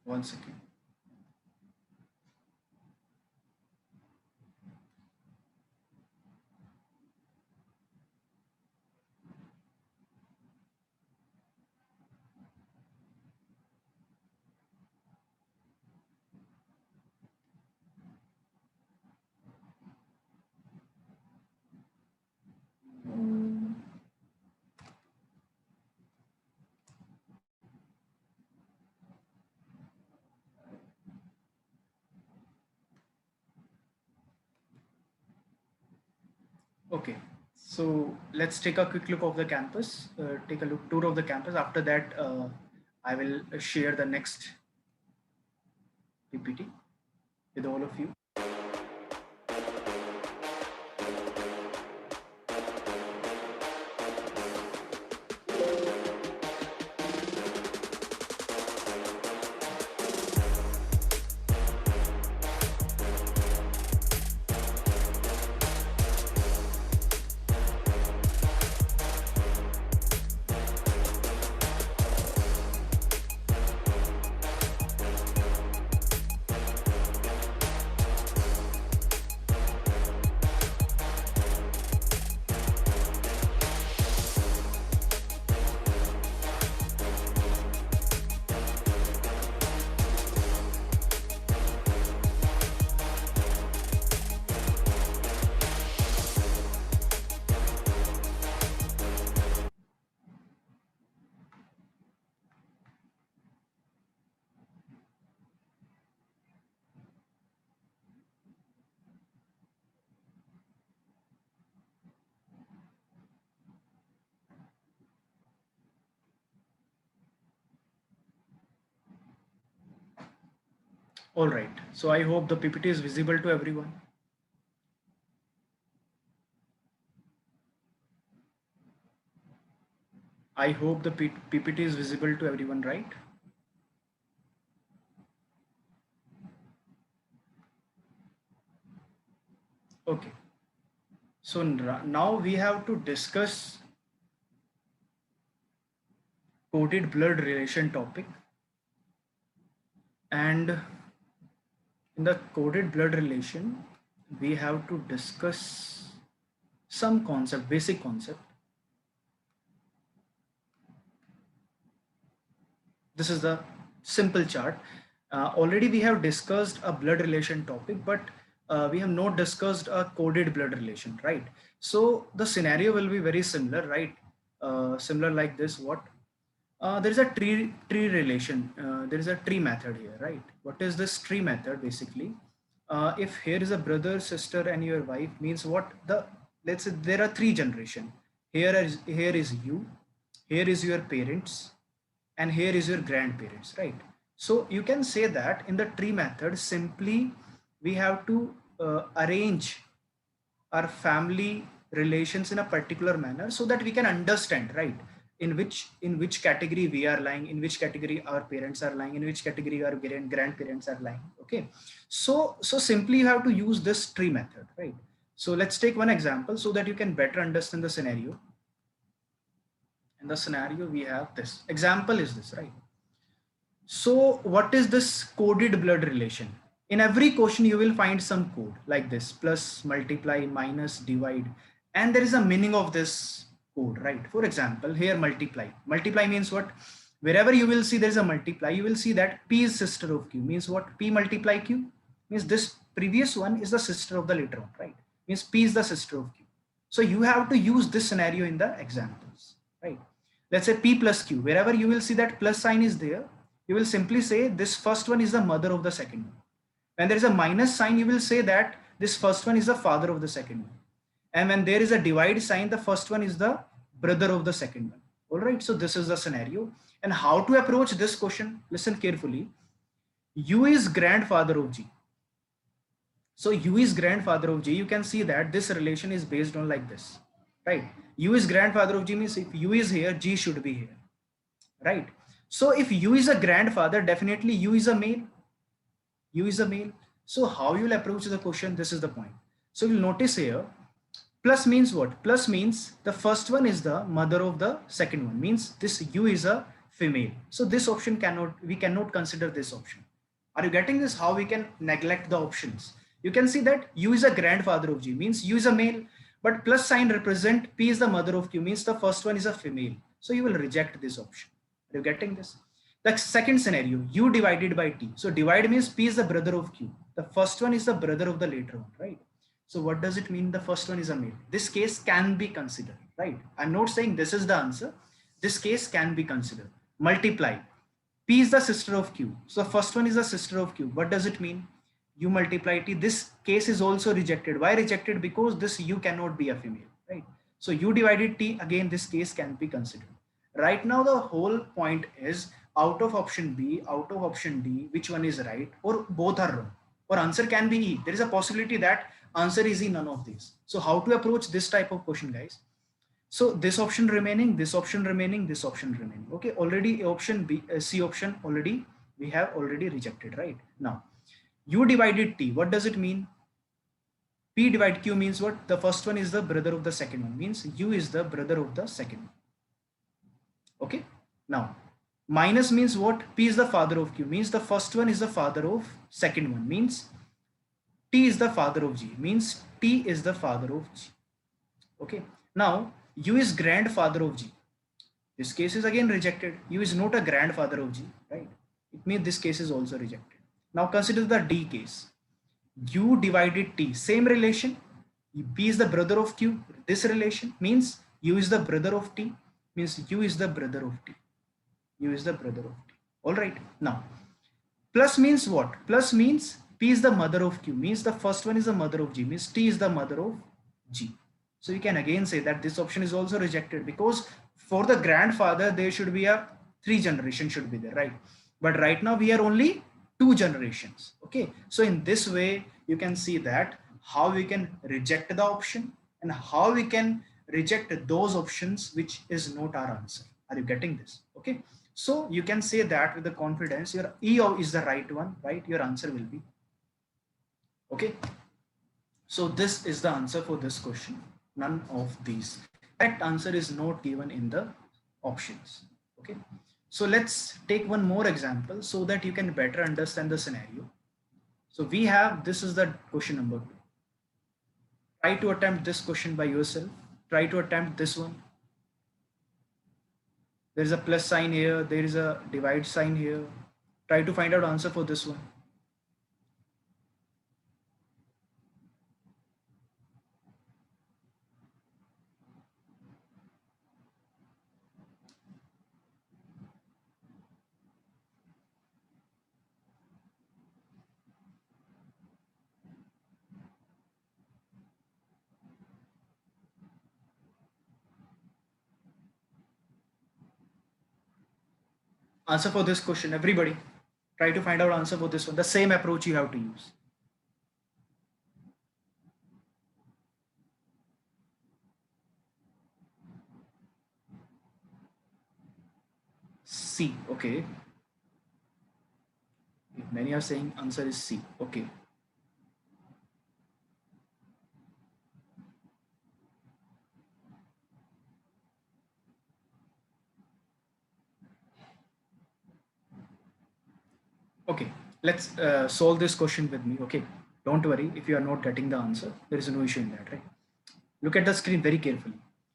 One second. Okay, so let's take a quick look of the campus, take a look tour of the campus. After that, I will share the next PPT with all of you. All right, so I hope the PPT is visible to everyone. I hope the PPT is visible to everyone, right? Okay, so now we have to discuss coded blood relation topic. And in the coded blood relation, we have to discuss some concept, basic concept. This is the simple chart. Already we have discussed a blood relation topic, but we have not discussed a coded blood relation, right? So the scenario will be very similar, right? Similar like this. What? There is a tree relation. There is a tree method here, right? What is this tree method basically? If here is a brother, sister, and your wife, means what? Let's say there are three generation. Here is you, here is your parents, and here is your grandparents, right? So you can say that in the tree method, simply we have to arrange our family relations in a particular manner so that we can understand, right, in which category we are lying, in which category our parents are lying, in which category our grandparents are lying. Okay, so simply you have to use this tree method, right? So let's take one example so that you can better understand the scenario. In the scenario, we have this. Example is this, right? So what is this coded blood relation? In every question, you will find some code like this: plus, multiply, minus, divide. And there is a meaning of this code, right? For example, here multiply. Multiply means what? Wherever you will see there is a multiply, you will see that P is sister of Q. Means what? P multiply Q. Means this previous one is the sister of the later one, right? Means P is the sister of Q. So you have to use this scenario in the examples, right? Let's say P plus Q. Wherever you will see that plus sign is there, you will simply say this first one is the mother of the second one. When there is a minus sign, you will say that this first one is the father of the second one. And when there is a divide sign, the first one is the brother of the second one. All right, so this is the scenario. And how to approach this question? Listen carefully. U is grandfather of G. So U is grandfather of G. You can see that this relation is based on like this, right? U is grandfather of G means if U is here, G should be here, right? So if U is a grandfather, definitely U is a male. U is a male. So how you will approach the question? This is the point. So you'll notice here, plus means what? Plus means the first one is the mother of the second one. Means this U is a female. So this option we cannot consider this option. Are you getting this? How we can neglect the options? You can see that U is a grandfather of G. Means U is a male. But plus sign represent P is the mother of Q. Means the first one is a female. So you will reject this option. Are you getting this? The second scenario, U divided by T. So divide means P is the brother of Q. The first one is the brother of the later one, right? So what does it mean? The first one is a male. This case can be considered, right? I'm not saying this is the answer. This case can be considered. Multiply. P is the sister of Q. So the first one is the sister of Q. What does it mean? U multiply T. This case is also rejected. Why rejected? Because this U cannot be a female, right? So U divided T, again, this case can be considered. Right now, the whole point is out of option B, out of option D, which one is right, or both are wrong, or answer can be E. There is a possibility that answer is E, none of these. So how to approach this type of question, guys? So this option remaining, this option remaining, this option remaining. Okay, already option B, C option already we have already rejected, right? Now, U divided T, what does it mean? P divided Q means what? The first one is the brother of the second one, means U is the brother of the second one. Okay, now minus means what? P is the father of Q, means the first one is the father of second one, means T is the father of G, means T is the father of G. Okay, now U is grandfather of G. This case is again rejected. U is not a grandfather of G, right? It means this case is also rejected. Now consider the D case. U divided T, same relation. P is the brother of Q. This relation means U is the brother of T, means U is the brother of T. U is the brother of T. All right. Now, plus means what? Plus means P is the mother of Q, means the first one is the mother of G, means T is the mother of G. So you can again say that this option is also rejected, because for the grandfather, there should be a 3 generations should be there, right? But right now we are only 2 generations. Okay. So in this way, you can see that how we can reject the option and how we can reject those options which is not our answer. Are you getting this? Okay. So you can say that with the confidence, your E is the right one, right? Your answer will be. Okay. So this is the answer for this question. None of these. Correct answer is not given in the options. Okay. So let's take one more example so that you can better understand the scenario. So we have, this is the question number 2. Try to attempt this question by yourself. Try to attempt this one. There is a plus sign here. There is a divide sign here. Try to find out answer for this one. Answer for this question, everybody. Try to find out answer for this one. The same approach you have to use. C. Okay. Many are saying answer is C. Okay. Okay, let's solve this question with me. Okay, don't worry if you are not getting the answer. There is no issue in that, right? Look at the screen very carefully.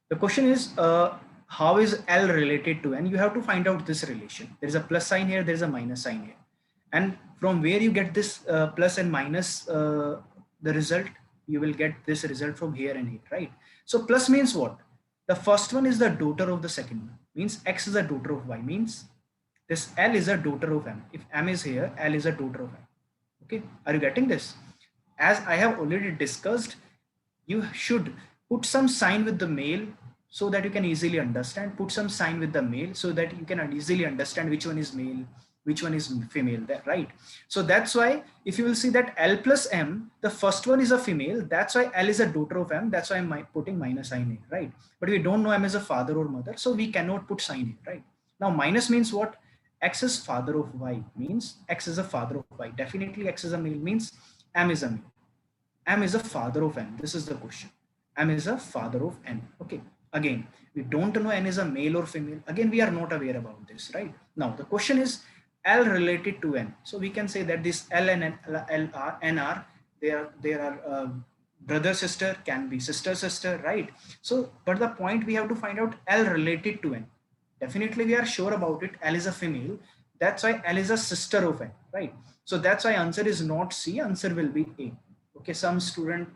The question is, how is L related to N? You have to find out this relation. There is a plus sign here, there is a minus sign here. And from where you get this plus and minus, the result, you will get this result from here and here, right? So plus means what? The first one is the daughter of the second one. Means X is a daughter of Y. Means this L is a daughter of M. If M is here, L is a daughter of M. Okay, are you getting this? As I have already discussed, you should put some sign with the male so that you can easily understand. Put some sign with the male so that you can easily understand which one is male, which one is female, right? So that's why if you will see that L plus M, the first one is a female. That's why L is a daughter of M. That's why I'm putting minus sign here, right? But we don't know M as a father or mother, so we cannot put sign here, right? Now minus means what? X is father of Y, means X is a father of Y. Definitely X is a male, means M is a male. M is a father of N. This is the question. M is a father of N. Okay. Again, we don't know N is a male or female. Again, we are not aware about this, right? Now, the question is L related to N. So we can say that this L and N are, there are brother, sister, can be sister, sister, right? So, but the point we have to find out L related to N. Definitely we are sure about it. L is a female. That's why L is a sister of N, right? So that's why answer is not C, answer will be A. Okay, some student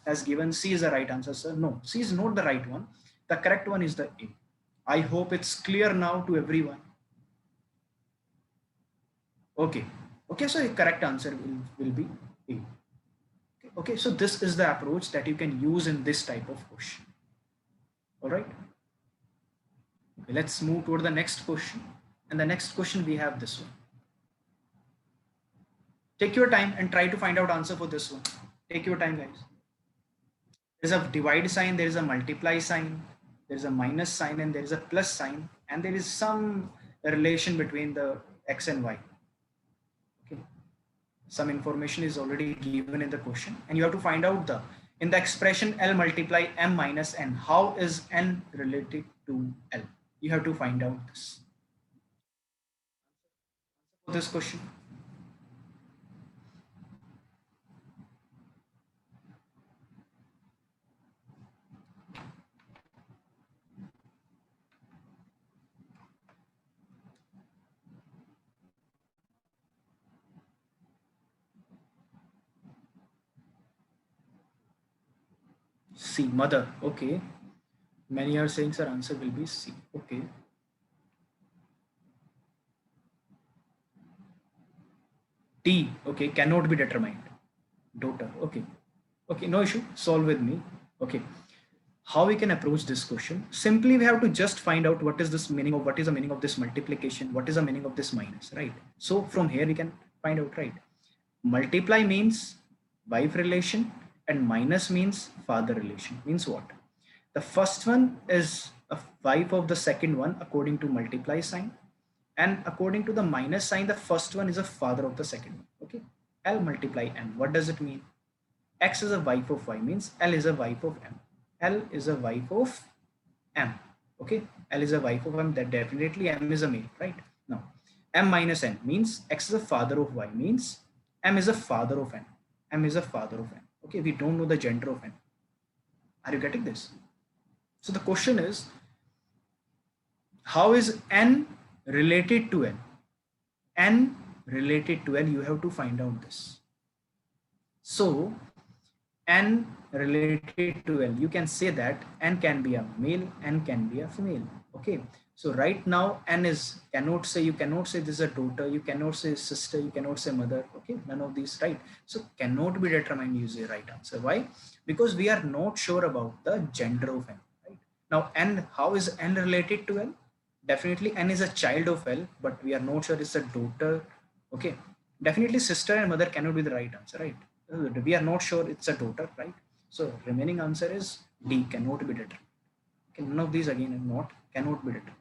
has given C is the right answer, sir. No, C is not the right one. The correct one is the A. I hope it's clear now to everyone. Okay, okay, so the correct answer will be A. Okay, okay, so this is the approach that you can use in this type of question. All right. Okay, let's move toward the next question. And the next question we have this one. Take your time and try to find out answer for this one. Take your time, guys. There's a divide sign, there is a multiply sign, there is a minus sign, and there is a plus sign, and there is some relation between the X and Y. Okay. Some information is already given in the question, and you have to find out in the expression L multiply M minus N, how is N related to L? You have to find out this. For this question. C, mother. Okay. Many are saying, sir, answer will be C. Okay. T. Okay. Cannot be determined. Daughter. Okay. Okay. No issue. Solve with me. Okay. How we can approach this question? Simply, we have to just find out what is this meaning of, what is the meaning of this multiplication, what is the meaning of this minus, right? So from here we can find out, right? Multiply means wife relation and minus means father relation. Means what? The first one is a wife of the second one according to multiply sign, and according to the minus sign, the first one is a father of the second one. Okay. L multiply M. What does it mean? X is a wife of Y, means L is a wife of M. L is a wife of M. Okay. L is a wife of M. That definitely M is a male, right? Now, M minus N means X is a father of Y, means M is a father of N. M is a father of N. Okay. We don't know the gender of N. Are you getting this? So the question is, how is N related to N? N related to N, you have to find out this. So N related to L, you can say that N can be a male, N can be a female. Okay. So right now N is, you cannot say this is a daughter, you cannot say sister, you cannot say mother. Okay. None of these, right? So cannot be determined, use the right answer. Why? Because we are not sure about the gender of N. Right? Now N, how is N related to L? Definitely N is a child of L, but we are not sure it's a daughter. Okay. Definitely sister and mother cannot be the right answer, right? We are not sure it's a daughter, right? So remaining answer is D, cannot be determined. Okay, none of these again cannot be determined.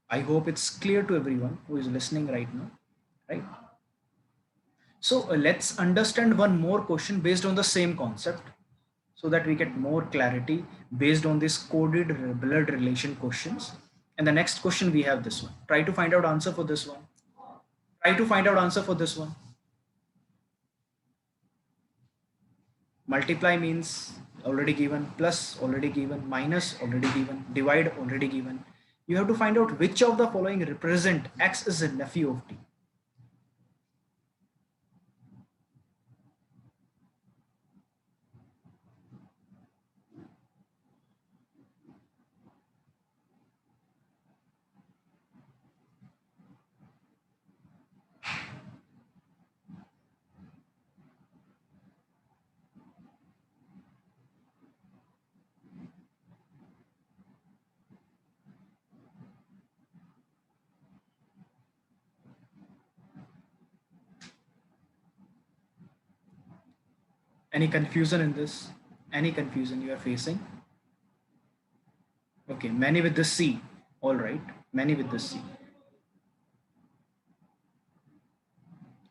I hope it's clear to everyone who is listening right now, right? So let's understand one more question based on the same concept so that we get more clarity based on these coded blood relation questions. And the next question we have this one. Try to find out answer for this one. Try to find out answer for this one. Multiply means already given, plus already given, minus already given, divide already given. You have to find out which of the following represent X is a nephew of T. Any confusion in this? Any confusion you are facing? Okay, many with the C. All right, many with the C.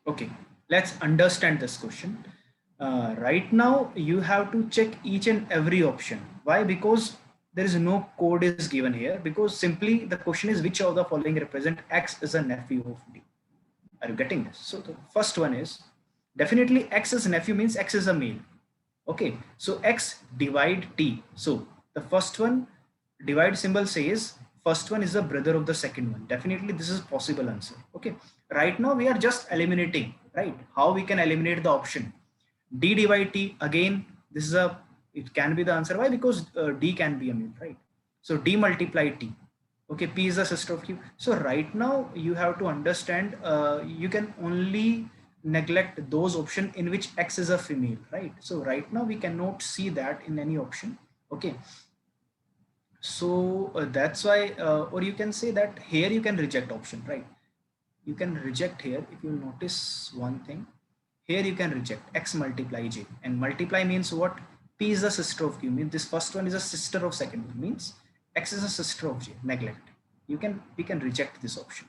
Okay, let's understand this question. Right now, you have to check each and every option. Why? Because there is no code is given here. Because simply the question is which of the following represent X is a nephew of D. Are you getting this? So the first one is definitely X is nephew means X is a male. Okay, so X divide T. So the first one divide symbol says first one is the brother of the second one. Definitely this is possible answer. Okay, right now we are just eliminating, right? How we can eliminate the option D divide T. Again, this is a, it can be the answer. Why? Because D can be a male, right? So D multiply T. Okay, P is the sister of Q. So right now you have to understand, you can only neglect those option in which X is a female, right? So right now we cannot see that in any option. Okay, so that's why, or you can say that here you can reject option, right? You can reject here. If you notice one thing, here you can reject X multiply J, and multiply means what? P is the sister of Q, means this first one is a sister of second one, means X is a sister of J. Neglect. We can reject this option.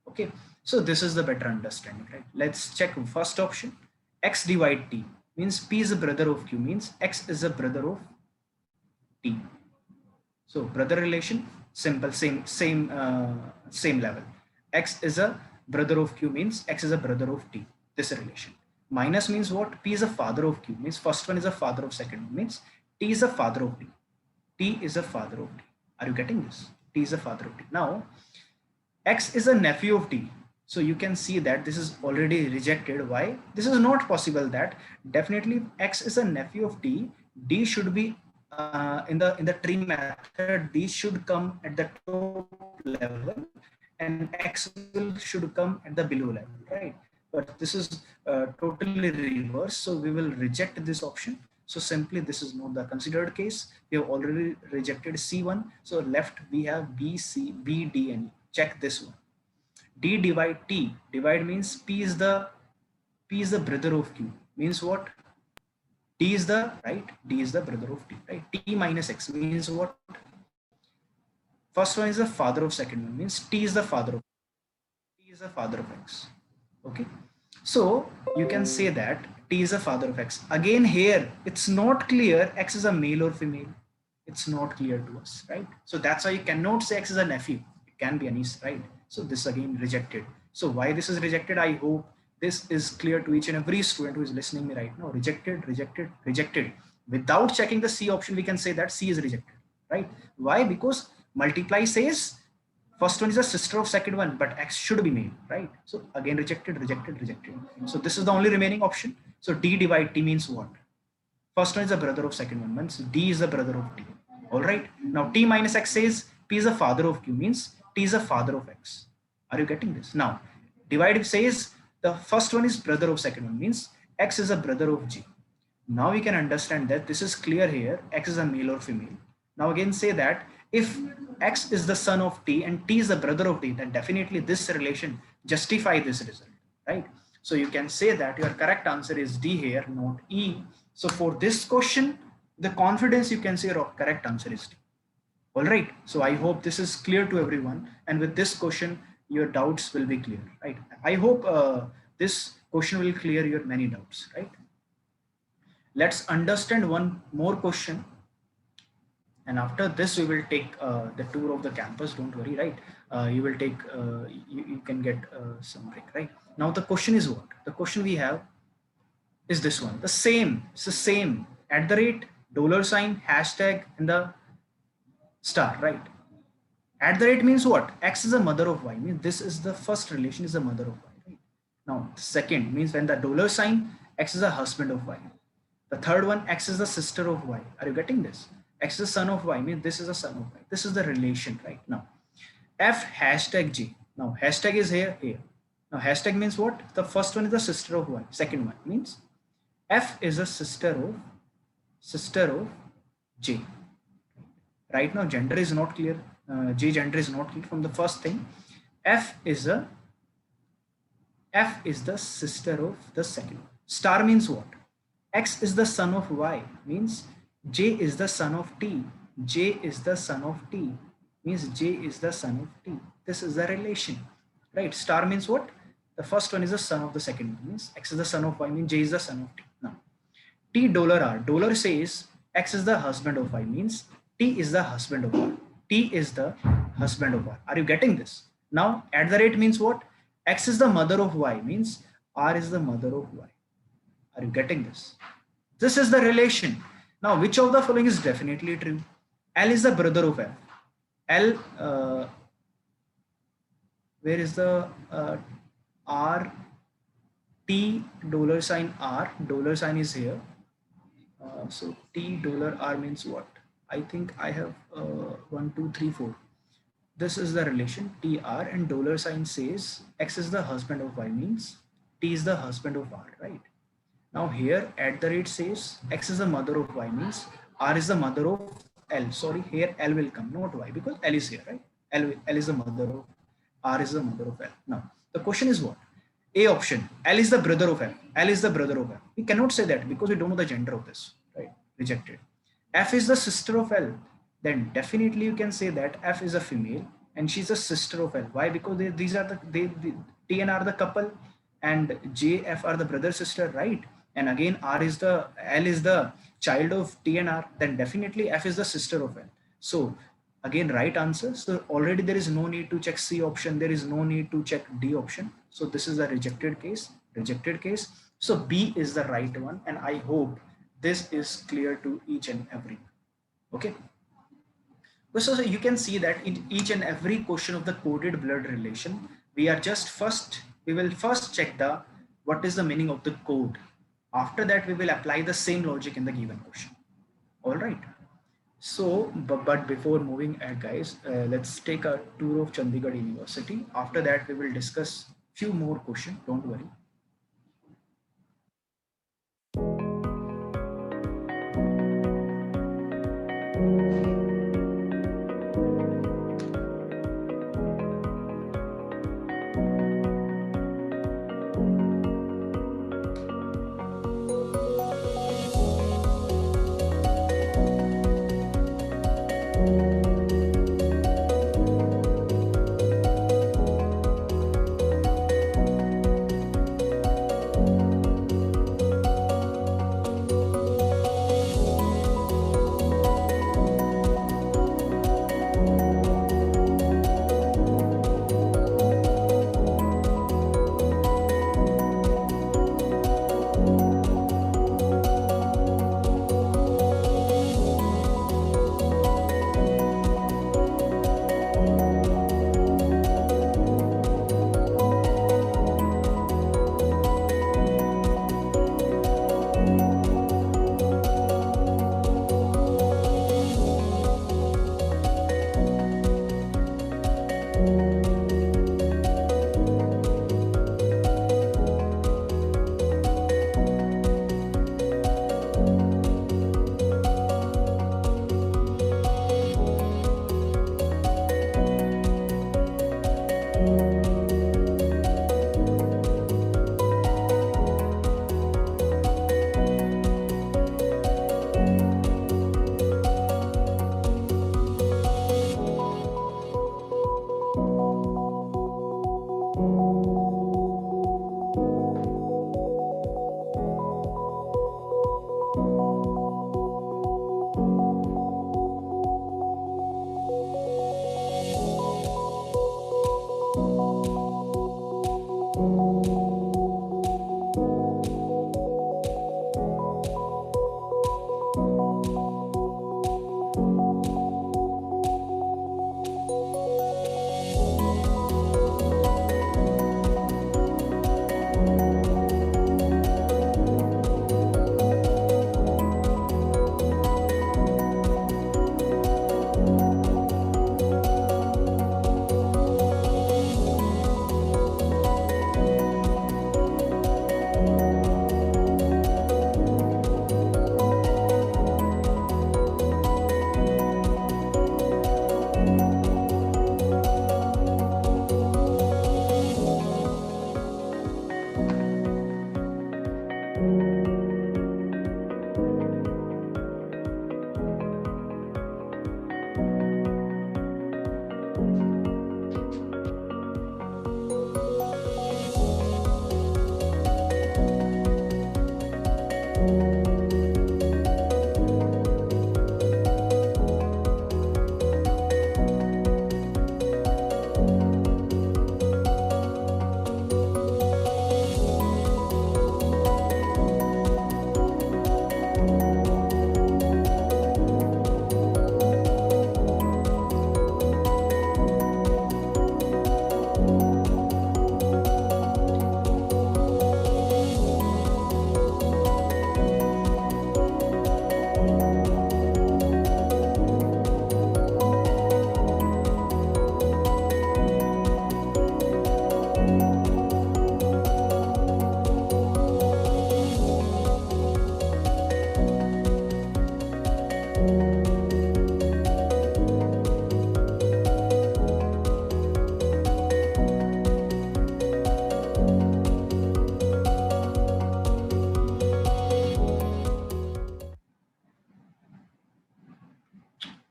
Okay, so this is the better understanding, right? Let's check first option. X divide T means P is a brother of Q, means X is a brother of T. So brother relation, simple, same level. X is a brother of Q means X is a brother of T. This relation. Minus means what? P is a father of Q, means first one is a father of second one, means T is a father of T. T is a father of T. Are you getting this? T is a father of T. Now X is a nephew of T. So you can see that this is already rejected. Why? This is not possible. That definitely X is a nephew of T. D should be in the tree method. D should come at the top level, and X should come at the below level, right? But this is totally reverse. So we will reject this option. So simply this is not the considered case. We have already rejected C1. So left we have B, C, B, D, and E. Check this one. D divide T. Divide means P is the brother of Q. Means what? D is the, right? D is the brother of T, right? T minus X means what? First one is the father of second one, means T is the father of T is the father of X. Okay. So you can say that T is a father of X. Again here, it's not clear X is a male or female. It's not clear to us, right? So that's why you cannot say X is a nephew. It can be a niece, right? So this again rejected. So why this is rejected? I hope this is clear to each and every student who is listening me right now. Rejected, rejected, rejected. Without checking the C option, we can say that C is rejected, right? Why? Because multiply says first one is a sister of second one, but X should be male, right? So again rejected, rejected, rejected. So this is the only remaining option. So D divide T means what? First one is the brother of second one, means D is the brother of T. All right. Now T minus X says P is the father of Q, means T is the father of X. Are you getting this? Now divide says the first one is brother of second one, means X is a brother of G. Now we can understand that this is clear here. X is a male or female. Now again say that if X is the son of T and T is the brother of T, then definitely this relation justify this result, right? So you can say that your correct answer is D here, not E. So for this question, the confidence you can say your correct answer is D. All right. So I hope this is clear to everyone. And with this question, your doubts will be clear, right? I hope this question will clear your many doubts, right? Let's understand one more question. And after this, we will take the tour of the campus. Don't worry, right? you will take, you can get some break, right? Now the question is what? The question we have is this one. The same, it's the same, at the rate, dollar sign, hashtag, and the star, right? At the rate means what? X is the mother of Y, means this is the first relation is the mother of Y, right? Now, second means when the dollar sign, X is the husband of Y. The third one, X is the sister of Y. Are you getting this? X is the son of Y, means this is the son of Y. This is the relation, right? Now, F hashtag J. Now, hashtag is here. Now, hashtag means what? The first one is the sister of Y. Second one means F is a sister of J. Right now, gender is not clear. J gender is not clear from the first thing. F is the sister of the second one. Star means what? X is the son of Y, means J is the son of T. J is the son of T, means J is the son of T. This is the relation, right? Star means what? The first one is the son of the second one, means X is the son of Y, means J is the son of T. Now, T dollar R. Dollar says X is the husband of Y, means T is the husband of R. T is the husband of R. Are you getting this? Now, at the rate means what? X is the mother of Y, means R is the mother of Y. Are you getting this? This is the relation. Now, which of the following is definitely true? L is the brother of F. L, where is the R? T dollar sign R. Dollar sign is here. So T dollar R means what? I think I have 1, 2, 3, 4. This is the relation TR, and dollar sign says X is the husband of Y, means T is the husband of R, right? Now here at the rate says X is the mother of Y, means R is the mother of L. Sorry, here L will come, not Y, because L is here, right? L is the mother of R is the mother of L. Now the question is what? A option, L is the brother of F. L is the brother of F. We cannot say that because we don't know the gender of this, right? Rejected. F is the sister of L. Then definitely you can say that F is a female and she's a sister of L. Why? Because these are the T and R the couple, and J, F are the brother sister, right? And again L is the child of T and R. Then definitely F is the sister of L. So again, right answer. So already there is no need to check C option. There is no need to check D option. So this is a rejected case. So B is the right one, and I hope this is clear to each and every. Okay. So you can see that in each and every question of the coded blood relation, we will first check what is the meaning of the code. After that, we will apply the same logic in the given question. All right. So, but before moving ahead, guys, let's take a tour of Chandigarh University. After that, we will discuss few more questions. Don't worry.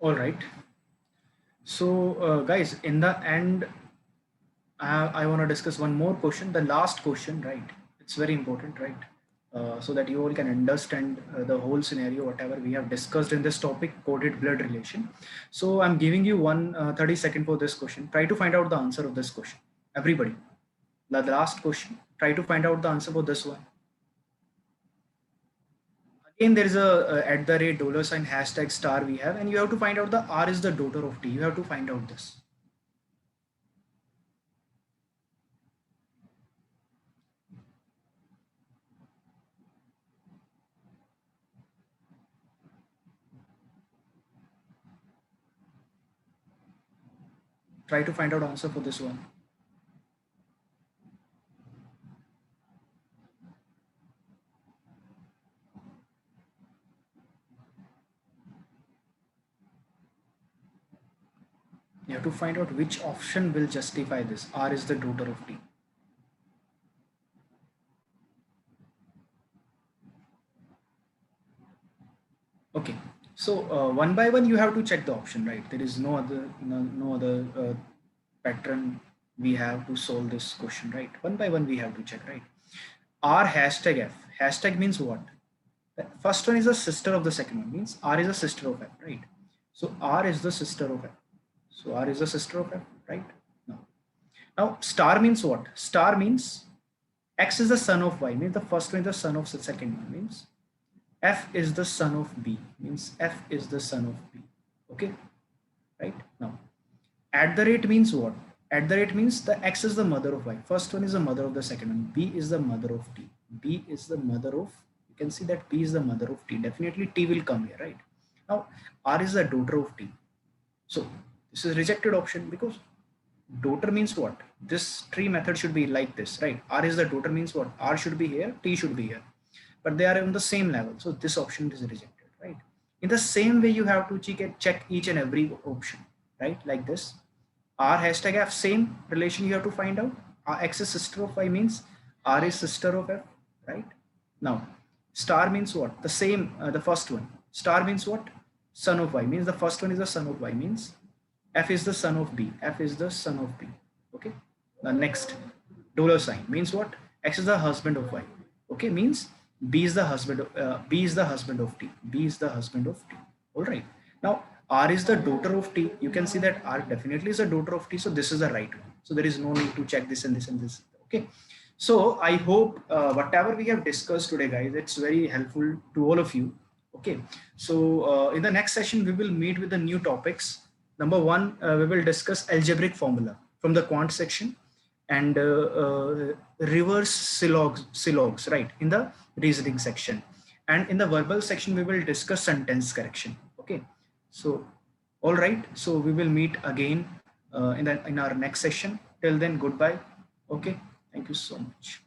All right. So, guys, in the end, I want to discuss one more question, the last question, right? It's very important, right? So that you all can understand the whole scenario, whatever we have discussed in this topic, coded blood relation. So I'm giving you 30 seconds for this question. Try to find out the answer of this question. Everybody, the last question, try to find out the answer for this one. Again, there is a @ $ hashtag star we have, and you have to find out the R is the daughter of T. You have to find out this. Try to find out answer for this one. You have to find out which option will justify this. R is the daughter of T. Okay, so one by one you have to check the option, right? There is no other pattern we have to solve this question, right? One by one we have to check, right? R hashtag F. Hashtag means what? The first one is a sister of the second one, means R is a sister of F, right? So R is the sister of F. So R is the sister of F, right? Now star means what? Star means X is the son of Y, means the first one is the son of the second one, means F is the son of B, means F is the son of B. Okay, right? Now @ means what? @ means the X is the mother of Y. First one is the mother of the second one. B is the mother of T. B is the mother of, you can see that B is the mother of T. Definitely T will come here, right? Now R is the daughter of T. So this is rejected option, because daughter means what? This tree method should be like this, right? R is the daughter means what? R should be here, T should be here, but they are on the same level. So this option is rejected, right? In the same way, you have to check each and every option, right? Like this. R hashtag F, same relation you have to find out. X is sister of Y, means R is sister of F, right? Now, star means what? The same, the first one. Star means what? Son of Y, means the first one is the son of Y, means F is the son of B. F is the son of B. Okay. The next, $ means what? X is the husband of Y. Okay, means B is the husband of B is the husband of T. B is the husband of T. All right. Now R is the daughter of T. You can see that R definitely is a daughter of T. So this is the right one. So there is no need to check this and this and this. Okay. So I hope whatever we have discussed today, guys, it's very helpful to all of you. Okay. So in the next session, we will meet with the new topics. Number one, we will discuss algebraic formula from the quant section, and reverse silogs, right, in the reasoning section. And in the verbal section, we will discuss sentence correction. Okay. So, all right. So we will meet again in our next session. Till then, goodbye. Okay. Thank you so much.